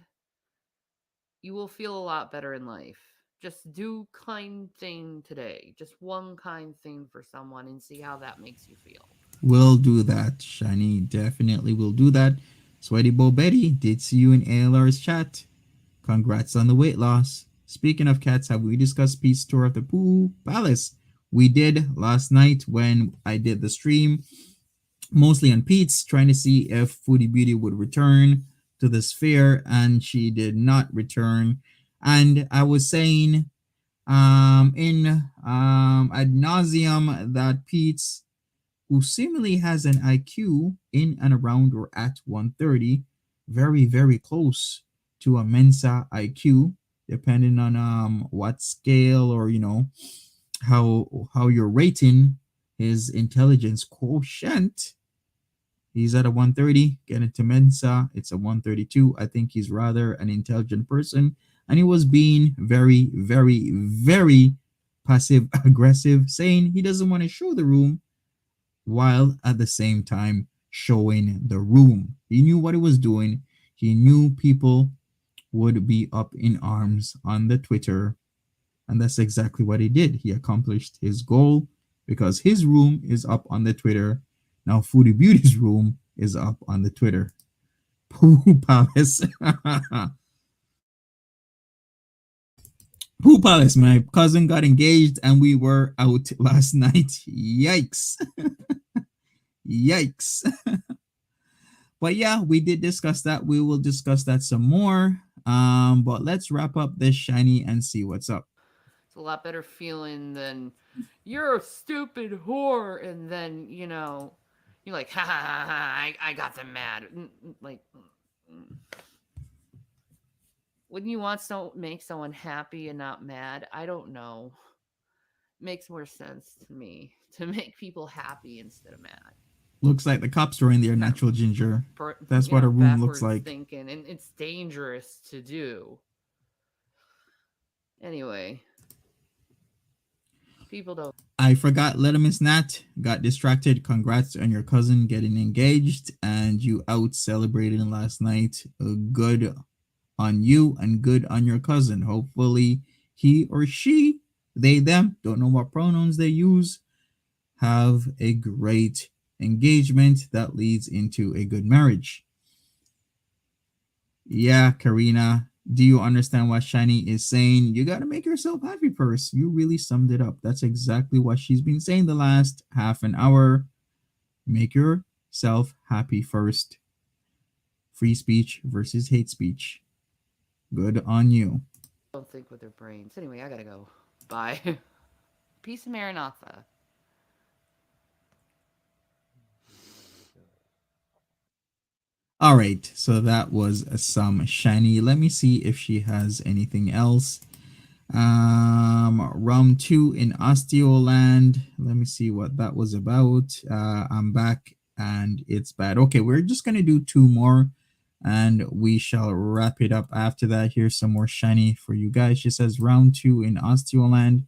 You will feel a lot better in life. Just do kind thing today. Just one kind thing for someone and see how that makes you feel. We'll do that, Shani. Definitely will do that. Sweaty Bo Betty did see you in ALR's chat. Congrats on the weight loss. Speaking of cats, have we discussed Pete's tour of the Pooh Palace? We did last night when I did the stream, mostly on Pete's, trying to see if Foodie Beauty would return to this fair, and she did not return. And I was saying in ad nauseum that Pete's, who seemingly has an IQ in and around or at 130, very, very close to a Mensa IQ, depending on what scale or how you're rating his intelligence quotient. He's at a 130. Getting to Mensa, it's a 132. I think he's rather an intelligent person, and he was being very, very, very passive aggressive, saying he doesn't want to show the room while at the same time showing the room. He knew what he was doing. He knew people would be up in arms on the Twitter, and that's exactly what he did. He accomplished his goal because his room is up on the Twitter. Now Foodie Beauty's room is up on the Twitter. Pooh Palace. Pooh Palace, my cousin got engaged and we were out last night. Yikes. Yikes. But yeah, we did discuss that. We will discuss that some more. But let's wrap up this Shiny and see what's up. It's a lot better feeling than you're a stupid whore, and then you're like, ha ha ha ha, I got them mad. Like, wouldn't you want to make someone happy and not mad? I don't know. It makes more sense to me to make people happy instead of mad. Looks like the cops are in there, natural ginger. That's what a room looks like. Thinking, and it's dangerous to do. Anyway, people don't. I forgot Letterman's Nat. Got distracted. Congrats on your cousin getting engaged and you out celebrating last night. Good on you and good on your cousin. Hopefully he or she, they, them, don't know what pronouns they use, have a great engagement that leads into a good marriage. Yeah, Karina, do you understand what Shani is saying? You got to make yourself happy first. You really summed it up. That's exactly what she's been saying the last half an hour. Make yourself happy first. Free speech versus hate speech. Good on you. Don't think with their brains. Anyway, I gotta go. Bye. Peace and Maranatha. All right, so that was some Shiny. Let me see if she has anything else. Round 2 in Osteoland. Let me see what that was about. I'm back and it's bad. Okay, we're just gonna do 2 more and we shall wrap it up after that. Here's some more Shiny for you guys. She says round 2 in Osteoland.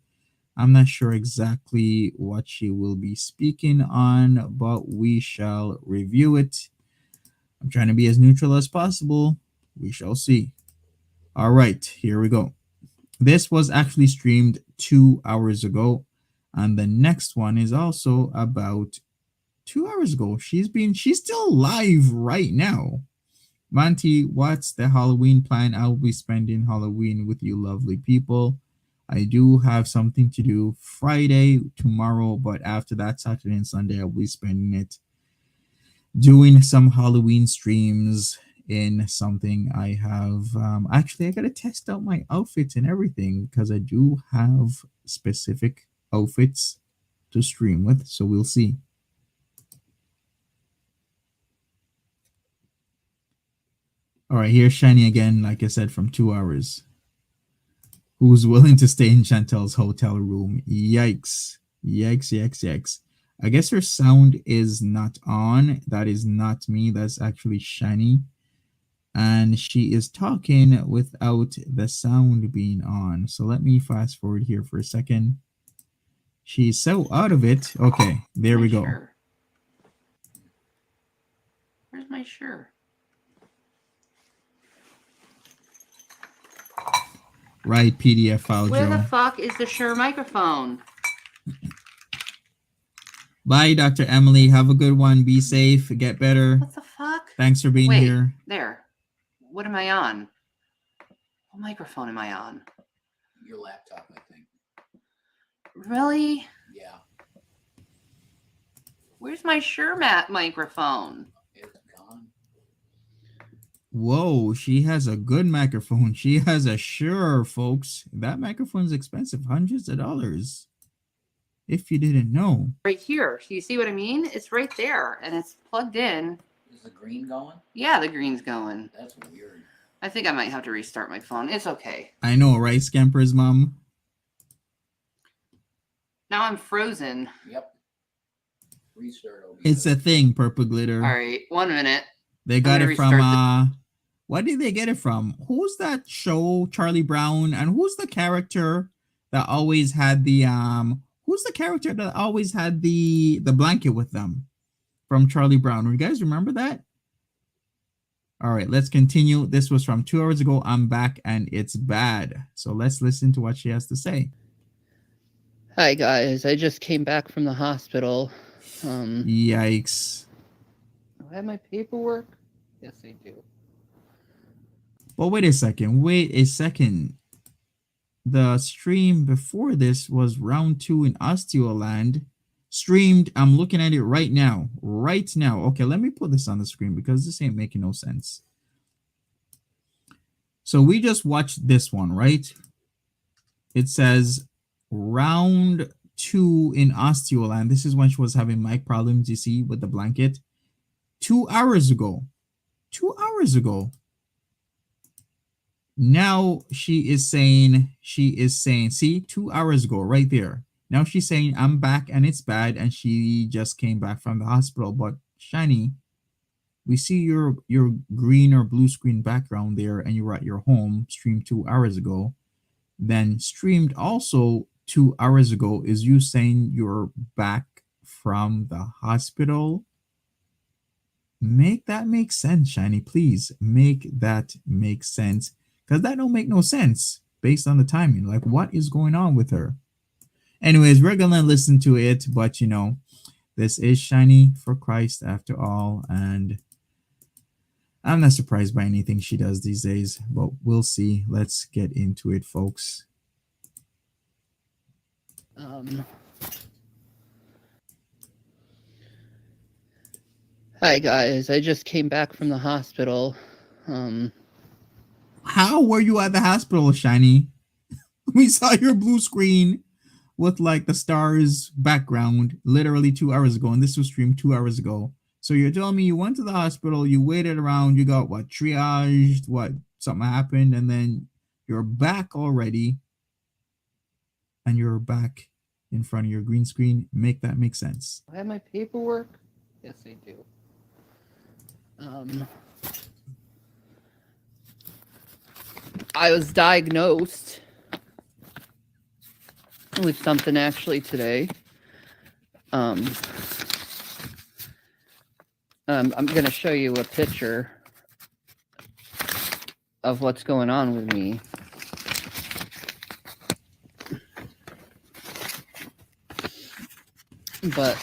I'm not sure exactly what she will be speaking on, but we shall review it. I'm trying to be as neutral as possible. We shall see. All right, here we go. This was actually streamed 2 hours ago, and the next one is also about 2 hours ago. She's still live right now. Monty, what's the Halloween plan? I'll be spending Halloween with you lovely people. I do have something to do Friday, tomorrow, but after that, Saturday and Sunday, I'll be spending it doing some Halloween streams in something I have. Actually, I gotta test out my outfits and everything because I do have specific outfits to stream with, so we'll see. All right, here's Shiny again, like I said, from 2 hours. Who's willing to stay in Chantel's hotel room? Yikes. Yikes, yikes, yikes. I guess her sound is not on. That is not me. That's actually Shiny. and she is talking without the sound being on. So let me fast forward here for a second. She's so out of it. Okay, there we go. Sure. Where's my sure? Right, PDF file, Where Joe. the fuck is the Shure microphone? Bye, Dr. Emily. Have a good one. Be safe. Get better. What the fuck? Thanks for being Wait, here. there. What am I on? What microphone am I on? Your laptop, I think. Really? Yeah, Where's my Shure microphone? it's gone. Whoa, she has a good microphone. She has a Shure, folks. That microphone's expensive, hundreds of dollars. If you didn't know. Right here. So you see what I mean? It's right there, and it's plugged in. Is the green going? Yeah, the green's going. That's weird. I think I might have to restart my phone. It's okay. I know, right, Scamper's mom? Now I'm frozen. Yep. Restart will be It's a thing, Purple Glitter. All right, 1 minute. They got gonna it from restart what did they get it from? Who's that show, Charlie Brown? And who's the character that always had the who's the character that always had the blanket with them from Charlie Brown? You guys remember that? All right, let's continue. This was from 2 hours ago. I'm back and it's bad. So let's listen to what she has to say. Hi guys, I just came back from the hospital. Yikes. Do I have my paperwork? Yes, I do. Well, wait a second. The stream before this was round 2 in Osteoland. Streamed. I'm looking at it right now. Okay, let me put this on the screen because this ain't making no sense. So we just watched this one, right? It says round 2 in Osteoland. This is when she was having mic problems, you see, with the blanket. 2 hours ago. 2 hours ago. Now she is saying, see, 2 hours ago, right there. Now she's saying, I'm back and it's bad, and she just came back from the hospital. But Shanny, we see your green or blue screen background there, and you were at your home, streamed 2 hours ago. Then streamed also 2 hours ago is you saying you're back from the hospital. Make that make sense, Shiny. Please make that make sense, because that don't make no sense based on the timing. Like, what is going on with her? Anyways, we're gonna listen to it, but you know, this is Shiny for Christ after all, and I'm not surprised by anything she does these days, but we'll see. Let's get into it, folks. Hi guys, I just came back from the hospital. How were you at the hospital, Shiny? We saw your blue screen with like the stars background literally 2 hours ago, and this was streamed 2 hours ago. So you're telling me you went to the hospital, you waited around, you got what, triaged, what, something happened, and then you're back already, and you're back in front of your green screen. Make that make sense. I have my paperwork? Yes, I do. I was diagnosed with something actually today. I'm going to show you a picture of what's going on with me. But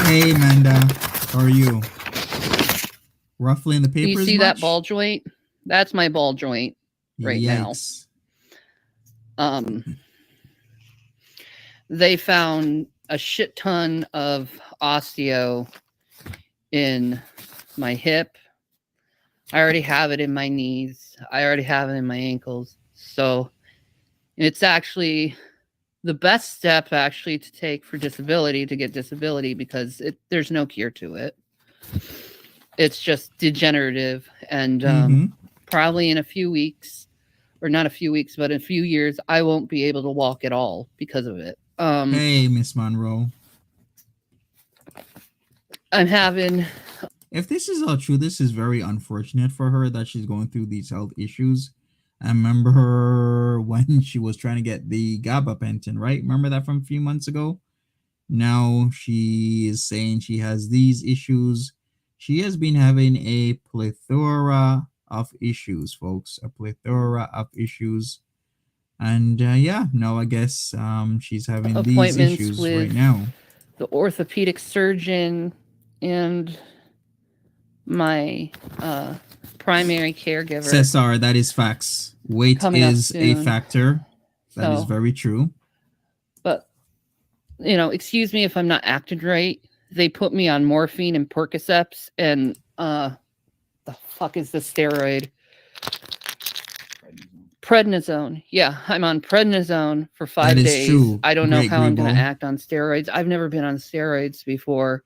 hey, Amanda, how are you? Roughly in the papers. Do you see that ball joint? That's my ball joint right Yikes. now. They found a shit ton of osteo in my hip. I already have it in my knees. I already have it in my ankles. So it's actually the best step actually to take for disability, to get disability, because there's no cure to it. It's just degenerative, and probably in a few weeks, or not a few weeks, but in a few years, I won't be able to walk at all because of it. Hey, Miss Monroe. I'm having If this is all true, this is very unfortunate for her that she's going through these health issues. I remember her when she was trying to get the gabapentin, right? Remember that from a few months ago? Now she is saying she has these issues. She has been having a plethora of issues, folks. A plethora of issues. And yeah, now I guess she's having these Appointments issues with right now. the orthopedic surgeon and my primary caregiver. Cesar, that is facts. Weight Coming up is a soon. factor. That is So- very true. But excuse me if I'm not acting right. They put me on morphine and Percocets and the fuck is the steroid? Prednisone. Yeah, I'm on prednisone for 5 That is days. true. I don't know Great, how I'm going Grebo. to act on steroids. I've never been on steroids before.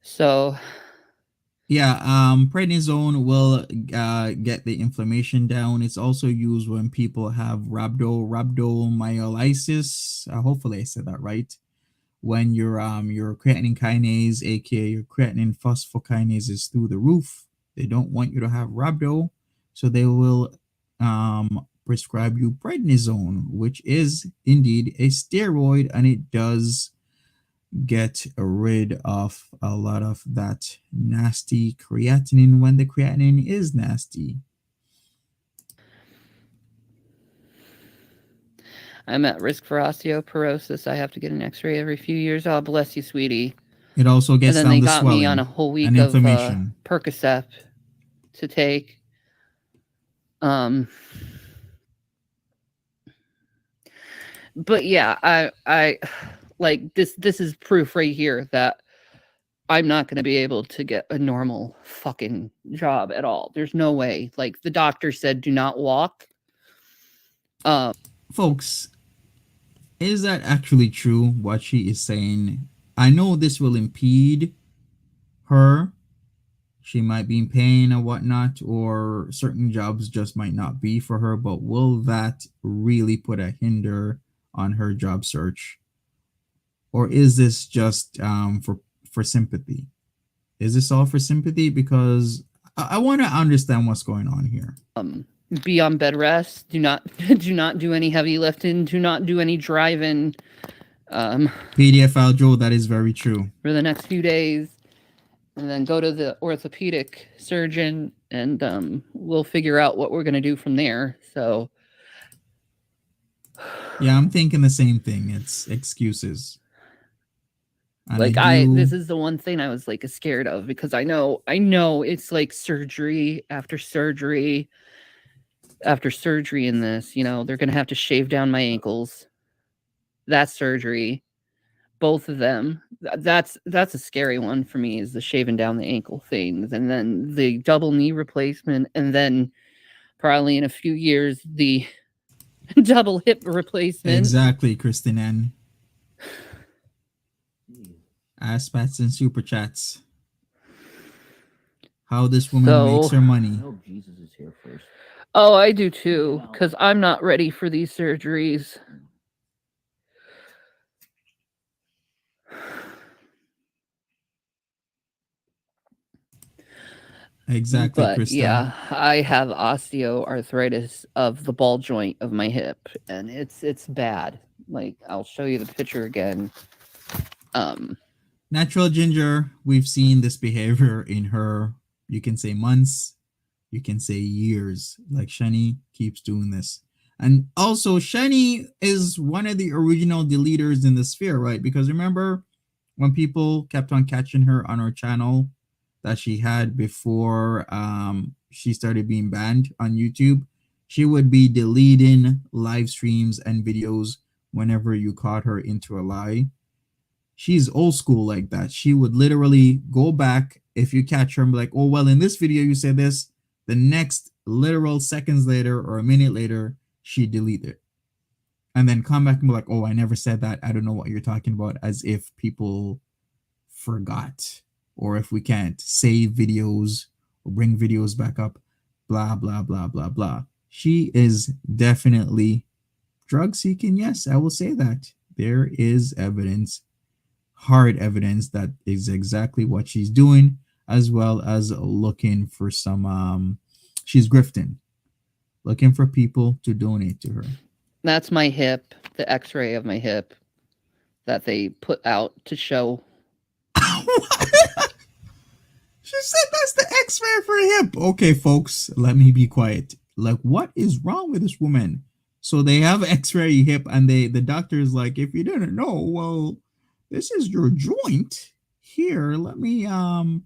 So, Yeah, prednisone will get the inflammation down. It's also used when people have rhabdomyolysis. Hopefully I said that right. When your creatinine kinase, aka your creatinine phosphokinase, is through the roof, they don't want you to have rhabdo, so they will prescribe you prednisone, which is indeed a steroid, and it does get rid of a lot of that nasty creatinine when the creatinine is nasty. I'm at risk for osteoporosis. I have to get an x-ray every few years. Oh, bless you, sweetie. It also And gets then down they the got swelling me on a whole week and of inflammation. Percocet to take. But yeah, I like this is proof right here that I'm not going to be able to get a normal fucking job at all. There's no way. Like the doctor said, do not walk. Folks, is that actually true what she is saying? I know this will impede her. She might be in pain or whatnot, or certain jobs just might not be for her, but will that really put a hinder on her job search? Or is this just for sympathy? Is this all for sympathy? Because I want to understand what's going on here. Be on bed rest. Do not do any heavy lifting. Do not do any driving. PDF Aljo, that is very true. For the next few days, and then go to the orthopedic surgeon, and we'll figure out what we're gonna do from there. So, yeah, I'm thinking the same thing. It's excuses. And like this is the one thing I was like scared of, because I know it's like surgery after surgery after surgery in this. They're gonna have to shave down my ankles. That's surgery. Both of them. That's a scary one for me, is the shaving down the ankle things, and then the double knee replacement, and then probably in a few years the double hip replacement. Exactly, Kristen N. Aspats and super chats. How this woman makes her money. I hope Jesus is here first. Oh, I do too, because I'm not ready for these surgeries. Exactly, But Krista. yeah, I have osteoarthritis of the ball joint of my hip, and it's bad. Like, I'll show you the picture again. Natural Ginger, we've seen this behavior in her, you can say months, you can say years. Like Shanny keeps doing this. And also Shanny is one of the original deleters in the sphere, right? Because remember when people kept on catching her on her channel that she had before she started being banned on YouTube, she would be deleting live streams and videos whenever you caught her into a lie. She's old school like that. She would literally go back if you catch her and be like, oh, well, in this video you said this. The next literal seconds later or a minute later, she delete it. And then come back and be like, oh, I never said that. I don't know what you're talking about, as if people forgot, or if we can't save videos or bring videos back up, blah, blah, blah, blah, blah. She is definitely drug seeking. Yes, I will say that. There is evidence, hard evidence, that is exactly what she's doing. as well as looking for some she's grifting, looking for people to donate to her. That's my hip, the x-ray of my hip that they put out to show. She said that's the x-ray for hip. Okay, folks, let me be quiet. Like, what is wrong with this woman? So they have x-ray hip, and the doctor is like, if you didn't know, well, this is your joint. Here, let me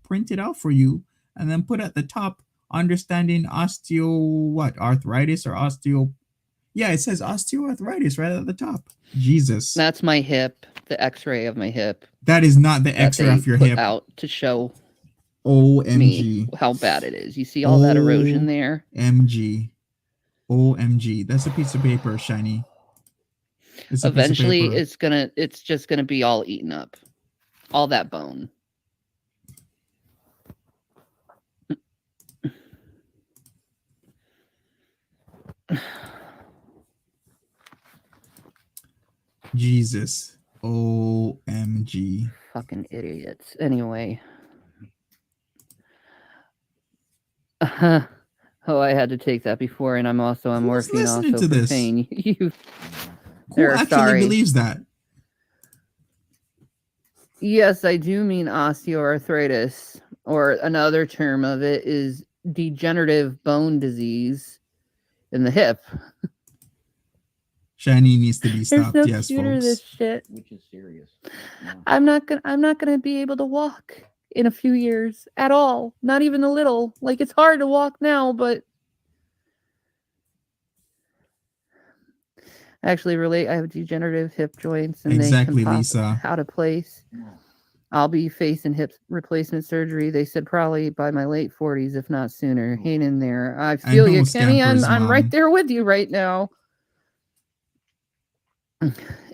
print it out for you, and then put at the top, understanding arthritis or osteo. Yeah, it says osteoarthritis right at the top. Jesus. That's my hip, the x-ray of my hip. That is not the x-ray of your put hip. Out to show OMG. me how bad it is. You see all that erosion there? OMG. OMG. That's a piece of paper, Shiny. Eventually it's just gonna be all eaten up. All that bone. Jesus. OMG. Fucking idiots. Anyway. Oh, I had to take that before, and I'm also on Who's morphine listening also to for this? pain. You Who They're actually sorry. believes that? Yes, I do mean osteoarthritis, or another term of it is degenerative bone disease in the hip. Shiny needs to be There's stopped. no Yes, cure to folks. this shit. Which is serious. Yeah. I'm not gonna be able to walk in a few years at all. Not even a little. Like, it's hard to walk now, but actually relate. I have degenerative hip joints, and Exactly, they can pop Lisa. out of place. Yeah. I'll be facing hip replacement surgery. They said probably by my late 40s, if not sooner. Hang in there. I feel you, know, Kenny. Scampers, I'm Mom. right there with you right now.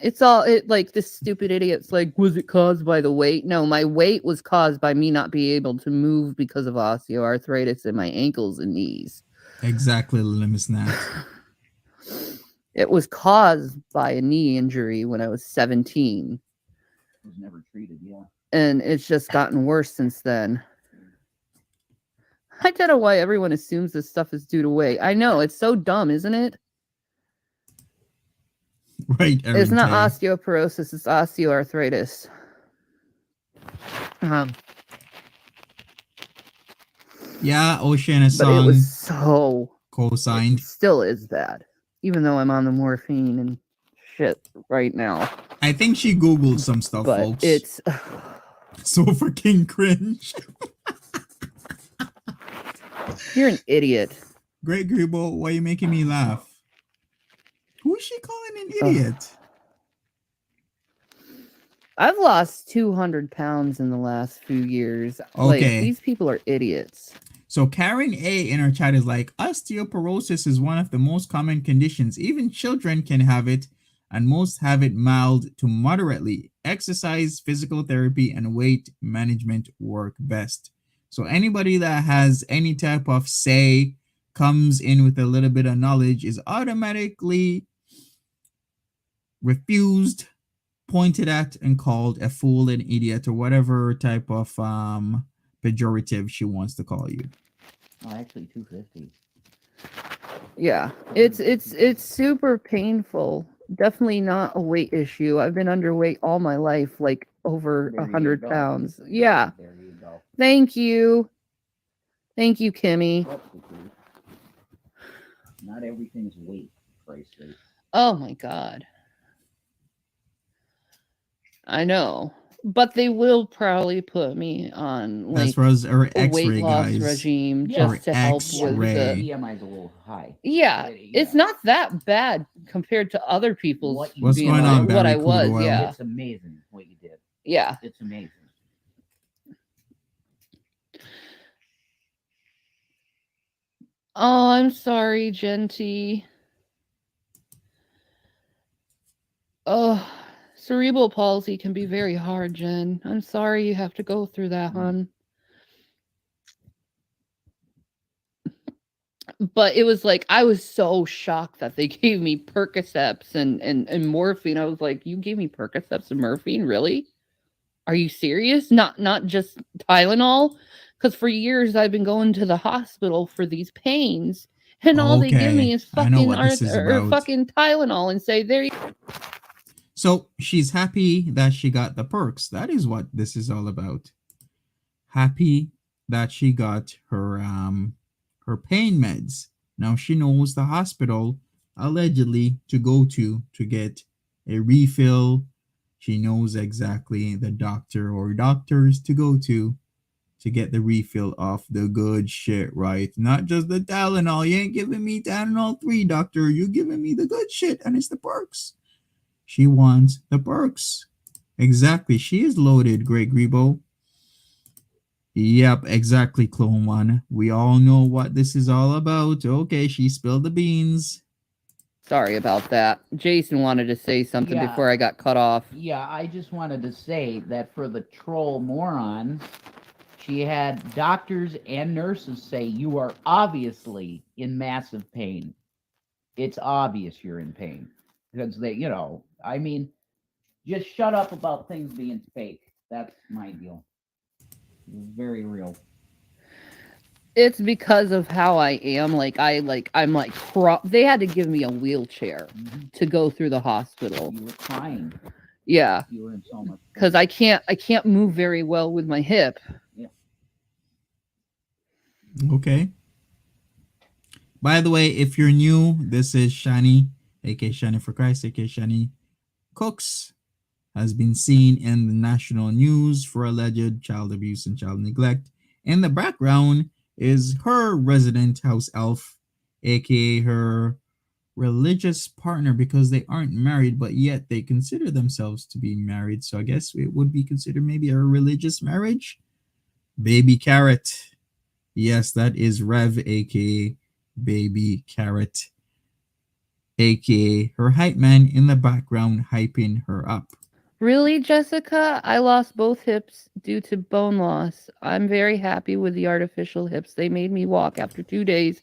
It's all like this stupid idiot's like, was it caused by the weight? No, my weight was caused by me not being able to move because of osteoarthritis in my ankles and knees. Exactly, Limus Nat. It was caused by a knee injury when I was 17. It was never treated, yeah. And it's just gotten worse since then. I don't know why everyone assumes this stuff is due to weight. I know, it's so dumb, isn't it? Right, Erin It's not Tay. osteoporosis, it's osteoarthritis. Yeah, Oceana But it song was so... co-signed. It still is bad. Even though I'm on the morphine and shit right now. I think she Googled some stuff, But folks. it's... so freaking cringe. You're an idiot. Great Grebo, why are you making me laugh? Who is she calling an idiot? I've lost 200 pounds in the last few years. Okay. Like, these people are idiots. So Karen A in our chat is like, osteoporosis is one of the most common conditions. Even children can have it, and most have it mild to moderately. Exercise, physical therapy, and weight management work best. So anybody that has any type of say, comes in with a little bit of knowledge, is automatically refused, pointed at, and called a fool, an idiot, or whatever type of pejorative she wants to call you. Oh, actually, 250. Yeah, it's super painful. Definitely not a weight issue. I've been underweight all my life, like over There you 100 go. pounds. Yeah. There you go. Thank you. Thank you, Kimmy. That's the truth. Not everything's weight, for Christ's sake. Oh my God. I know. But they will probably put me on That's like for our a weight X-ray loss guys. regime Yeah. just to help with X-ray. the... BMI's a little high. Yeah, But, it's not that bad compared to other people's What you What's did, going on, what Barry I was, Crude Oil? yeah. It's amazing what you did. Yeah. It's amazing. Oh, I'm sorry, Genty. Oh, cerebral palsy can be very hard, Jen. I'm sorry you have to go through that, hon. But it was like, I was so shocked that they gave me Percocets and morphine. I was like, you gave me Percocets and morphine? Really? Are you serious? Not just Tylenol? Because for years I've been going to the hospital for these pains, and all they give me Okay, is I know fucking what this is about. fucking Tylenol and say there you. So she's happy that she got the perks. That is what this is all about. Happy that she got her pain meds. Now she knows the hospital allegedly to go to get a refill. She knows exactly the doctor or doctors to go to get the refill of the good shit, right? Not just the Tylenol. You ain't giving me Tylenol 3, doctor. You giving me the good shit, and it's the perks. She wants the perks. Exactly. She is loaded, Greg Grebo. Yep, exactly, Clone One. We all know what this is all about. Okay, she spilled the beans. Sorry about that. Jason wanted to say something Yeah. before I got cut off. Yeah, I just wanted to say that for the troll morons, she had doctors and nurses say you are obviously in massive pain. It's obvious you're in pain. Because they, I mean, just shut up about things being fake. That's my deal. It's very real. It's because of how I am. They had to give me a wheelchair to go through the hospital. You were crying. Yeah. You were in so much pain. Because I can't move very well with my hip. Yeah. Okay. By the way, if you're new, this is Shanny, aka Shanny for Christ, aka Shanny Cooks, has been seen in the national news for alleged child abuse and child neglect. In the background is her resident house elf, aka her religious partner, because they aren't married, but yet they consider themselves to be married. So I guess it would be considered maybe a religious marriage. Baby Carrot. Yes, that is Rev, aka Baby Carrot, aka her hype man in the background hyping her up. Really, Jessica? I lost both hips due to bone loss. I'm very happy with the artificial hips. They made me walk after 2 days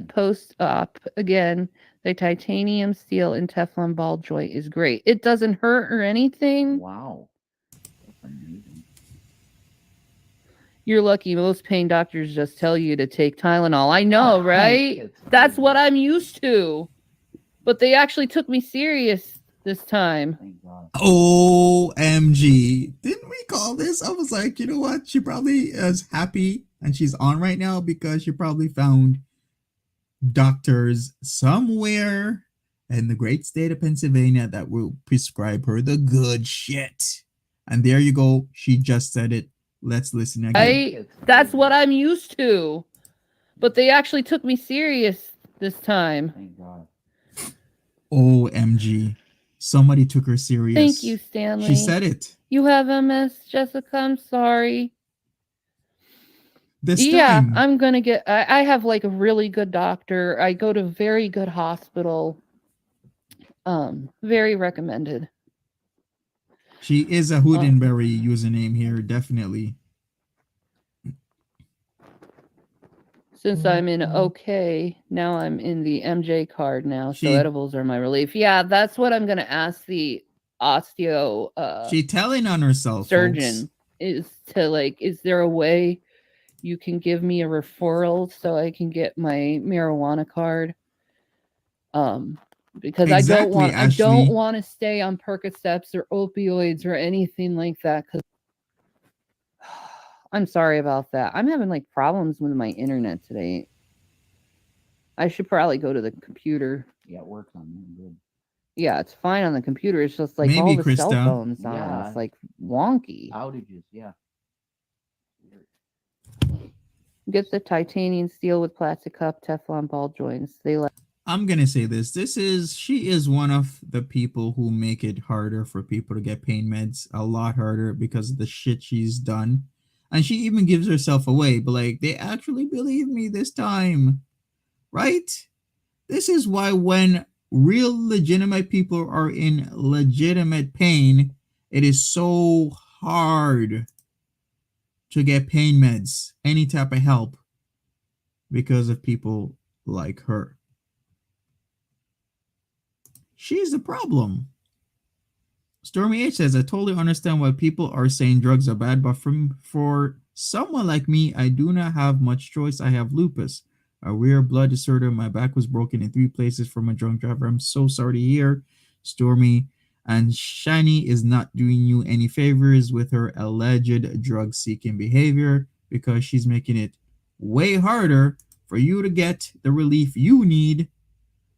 post-op. Again, the titanium, steel, and Teflon ball joint is great. It doesn't hurt or anything. Wow. That's amazing. You're lucky. Most pain doctors just tell you to take Tylenol. I know, right? That's what I'm used to. But they actually took me serious this time. Thank God. OMG. Didn't we call this? I was like, you know what? She probably is happy and she's on right now because she probably found doctors somewhere in the great state of Pennsylvania that will prescribe her the good shit. And there you go. She just said it. Let's listen again. That's what I'm used to. But they actually took me serious this time. Thank God. OMG. Somebody took her serious. Thank you, Stanley. She said it. You have MS, Jessica. I'm sorry. This time. I'm going to get... I have like a really good doctor. I go to a very good hospital. Very recommended. She is a Hoodenberry username here, definitely. Since I'm in OK, now I'm in the MJ card now, so edibles are my relief. Yeah, that's what I'm going to ask the osteo she telling on herself, surgeon, folks. Is to like, is there a way you can give me a referral so I can get my marijuana card? Because Exactly, I don't want to stay on Percocets or opioids or anything like that. Because I'm sorry about that. I'm having like problems with my internet today. I should probably go to the computer. Yeah, it works on me. Good. Yeah, it's fine on the computer. It's just like Maybe, all the Krista. cell phones on. Yeah. It's like wonky. Outages, yeah. Get the titanium steel with plastic cup, Teflon ball joints. I'm gonna say this. She is one of the people who make it harder for people to get pain meds, a lot harder because of the shit she's done. And she even gives herself away, but like, they actually believe me this time, right? This is why when real legitimate people are in legitimate pain, it is so hard to get pain meds, any type of help, because of people like her. She's the problem. Stormy H says, I totally understand why people are saying drugs are bad, but for someone like me, I do not have much choice. I have lupus, a rare blood disorder. My back was broken in 3 places from a drunk driver. I'm so sorry to hear, Stormy. And Shanny is not doing you any favors with her alleged drug-seeking behavior, because she's making it way harder for you to get the relief you need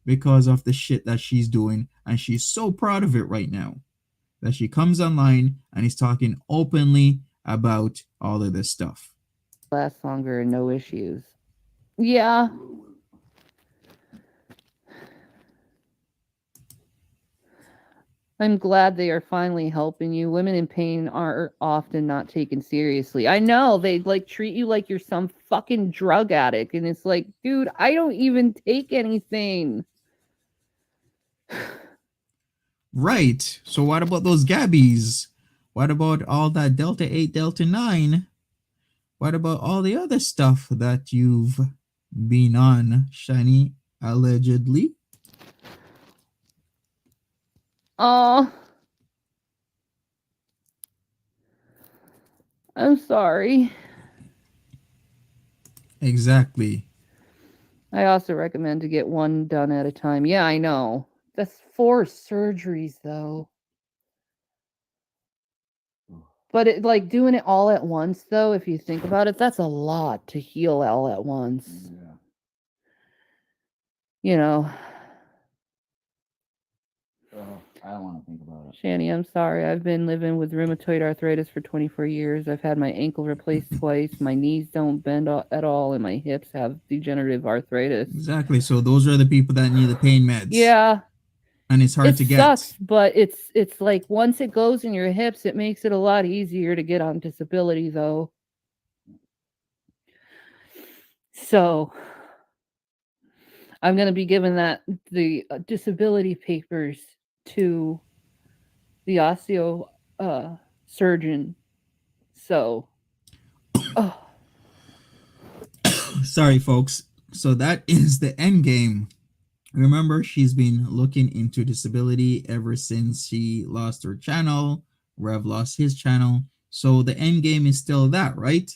because of the shit that she's doing. And she's so proud of it right now that she comes online and is talking openly about all of this stuff. Last longer and no issues. Yeah. I'm glad they are finally helping you. Women in pain are often not taken seriously. I know, they like treat you like you're some fucking drug addict, and it's like, dude, I don't even take anything. Right. So what about those Gabbies? What about all that Delta 8, Delta 9? What about all the other stuff that you've been on, Shani, allegedly? Oh, I'm sorry. Exactly. I also recommend to get one done at a time. Yeah, I know. That's 4 surgeries, though. But it, like, doing it all at once, though, if you think about it, that's a lot to heal all at once. Yeah. You know, Oh, I don't want to think about it. Shanny, I'm sorry. I've been living with rheumatoid arthritis for 24 years. I've had my ankle replaced twice. My knees don't bend at all, and my hips have degenerative arthritis. Exactly. So those are the people that need the pain meds. Yeah. And it's hard It to get. sucks, but it's like once it goes in your hips, it makes it a lot easier to get on disability, though. So I'm going to be giving the disability papers to the osteo surgeon. So, oh, Sorry, folks. So that is the end game. Remember, she's been looking into disability ever since she lost her channel. Rev lost his channel. So the end game is still that, right?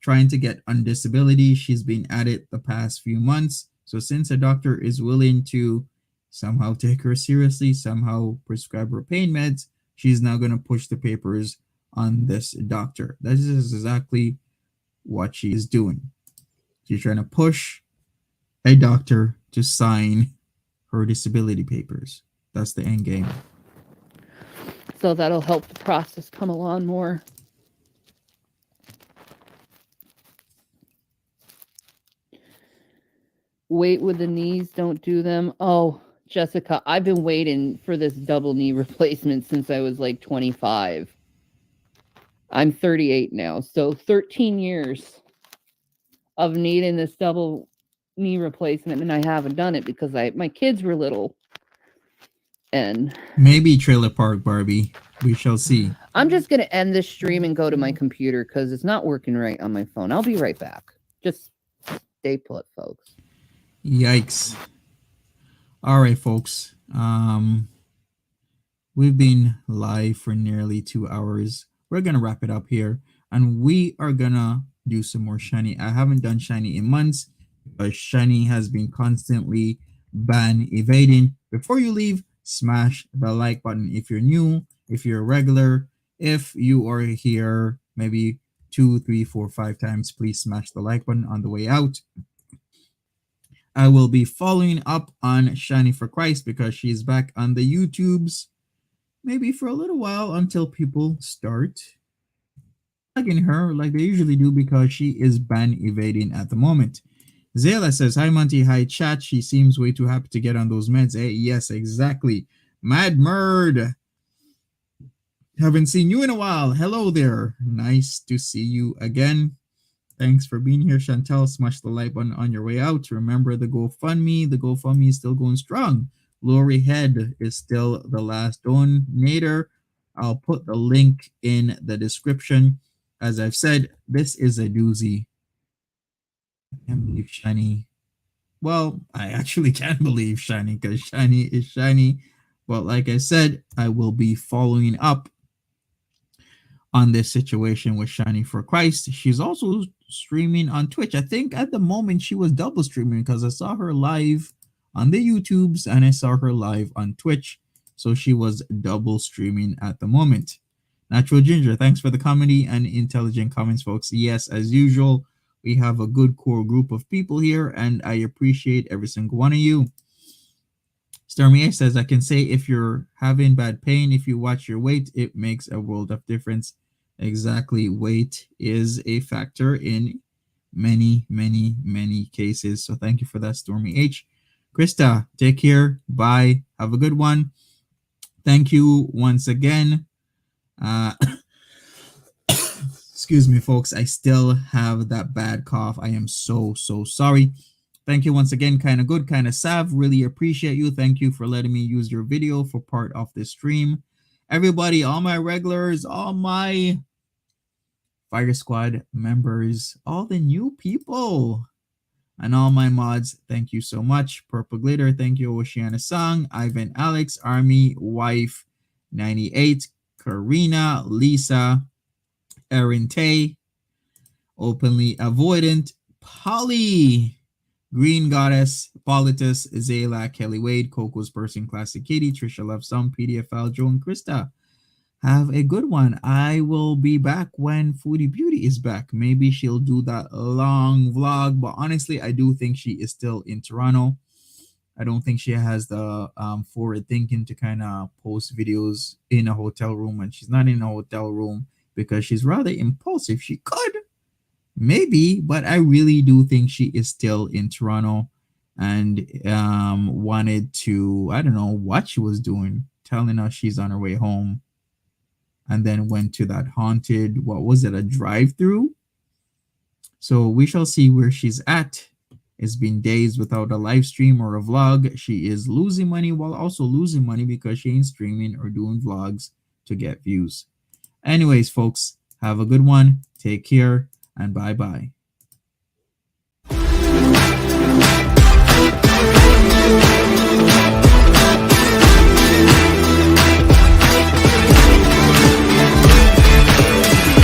Trying to get on disability. She's been at it the past few months. So since a doctor is willing to somehow take her seriously, somehow prescribe her pain meds, she's now going to push the papers on this doctor. That is exactly what she is doing. She's trying to push a doctor to sign her disability papers. That's the end game. so that'll help the process come along more. Wait with the knees, don't do them. Oh, Jessica, I've been waiting for this double knee replacement since I was like 25. I'm 38 now, so 13 years of needing this double knee replacement, and I haven't done it because my kids were little. And maybe Trailer Park Barbie. We shall see. I'm just going to end this stream and go to my computer because it's not working right on my phone. I'll be right back. Just stay put, folks. Yikes. All right, folks. We've been live for nearly 2 hours. We're going to wrap it up here, and we are going to do some more Shiny. I haven't done Shiny in months, but Shiny has been constantly ban evading. Before you leave, smash the like button if you're new, if you're a regular, if you are here maybe 2, 3, 4, 5 times, please smash the like button on the way out. I will be following up on Shiny for Christ because she's back on the YouTubes, maybe for a little while until people start tagging her like they usually do, because she is ban evading at the moment. Zayla says, hi Monty, hi chat. She seems way too happy to get on those meds. Hey, yes, exactly. Mad Murd, haven't seen you in a while. Hello there. Nice to see you again. Thanks for being here, Chantel. Smash the like button on your way out. Remember the GoFundMe. The GoFundMe is still going strong. Lori Head is still the last donator. I'll put the link in the description. As I've said, this is a doozy. I can't believe Shiny. Well, I actually can't believe Shiny because Shiny is Shiny. But like I said, I will be following up on this situation with Shiny for Christ. She's also streaming on Twitch. I think at the moment she was double streaming because I saw her live on the YouTubes and I saw her live on Twitch. So she was double streaming at the moment. Natural Ginger, thanks for the comedy and intelligent comments, folks. Yes, as usual, we have a good core group of people here, and I appreciate every single one of you. Stormy A says, I can say if you're having bad pain, if you watch your weight, it makes a world of difference. Exactly. Weight is a factor in many, many, many cases. So thank you for that, Stormy H. Krista, take care. Bye. Have a good one. Thank you once again. Excuse me, folks. I still have that bad cough. I am so sorry. Thank you once again. Kind of good, kind of sav. Really appreciate you. Thank you for letting me use your video for part of this stream. Everybody, all my regulars, all my Fire Squad members, all the new people, and all my mods, thank you so much. Purple Glitter, thank you. Oceana Song, Ivan Alex, Army, Wife, 98, Karina, Lisa, Erin Tay, Openly Avoidant, Polly, Green Goddess, Politus, Zayla, Kelly Wade, Coco's Person, Classic Kitty, Trisha Love Some, PDFL, Joe, and Krista. Have a good one. I will be back when Foodie Beauty is back. Maybe she'll do that long vlog, but honestly, I do think she is still in Toronto. I don't think she has the forward thinking to kind of post videos in a hotel room, and she's not in a hotel room because she's rather impulsive. She could, maybe, but I really do think she is still in Toronto and wanted to, I don't know what she was doing, telling us she's on her way home. And then went to that haunted, what was it, a drive-through? So we shall see where she's at. It's been days without a live stream or a vlog. She is losing money while also losing money because she ain't streaming or doing vlogs to get views. Anyways, folks, have a good one. Take care and bye-bye.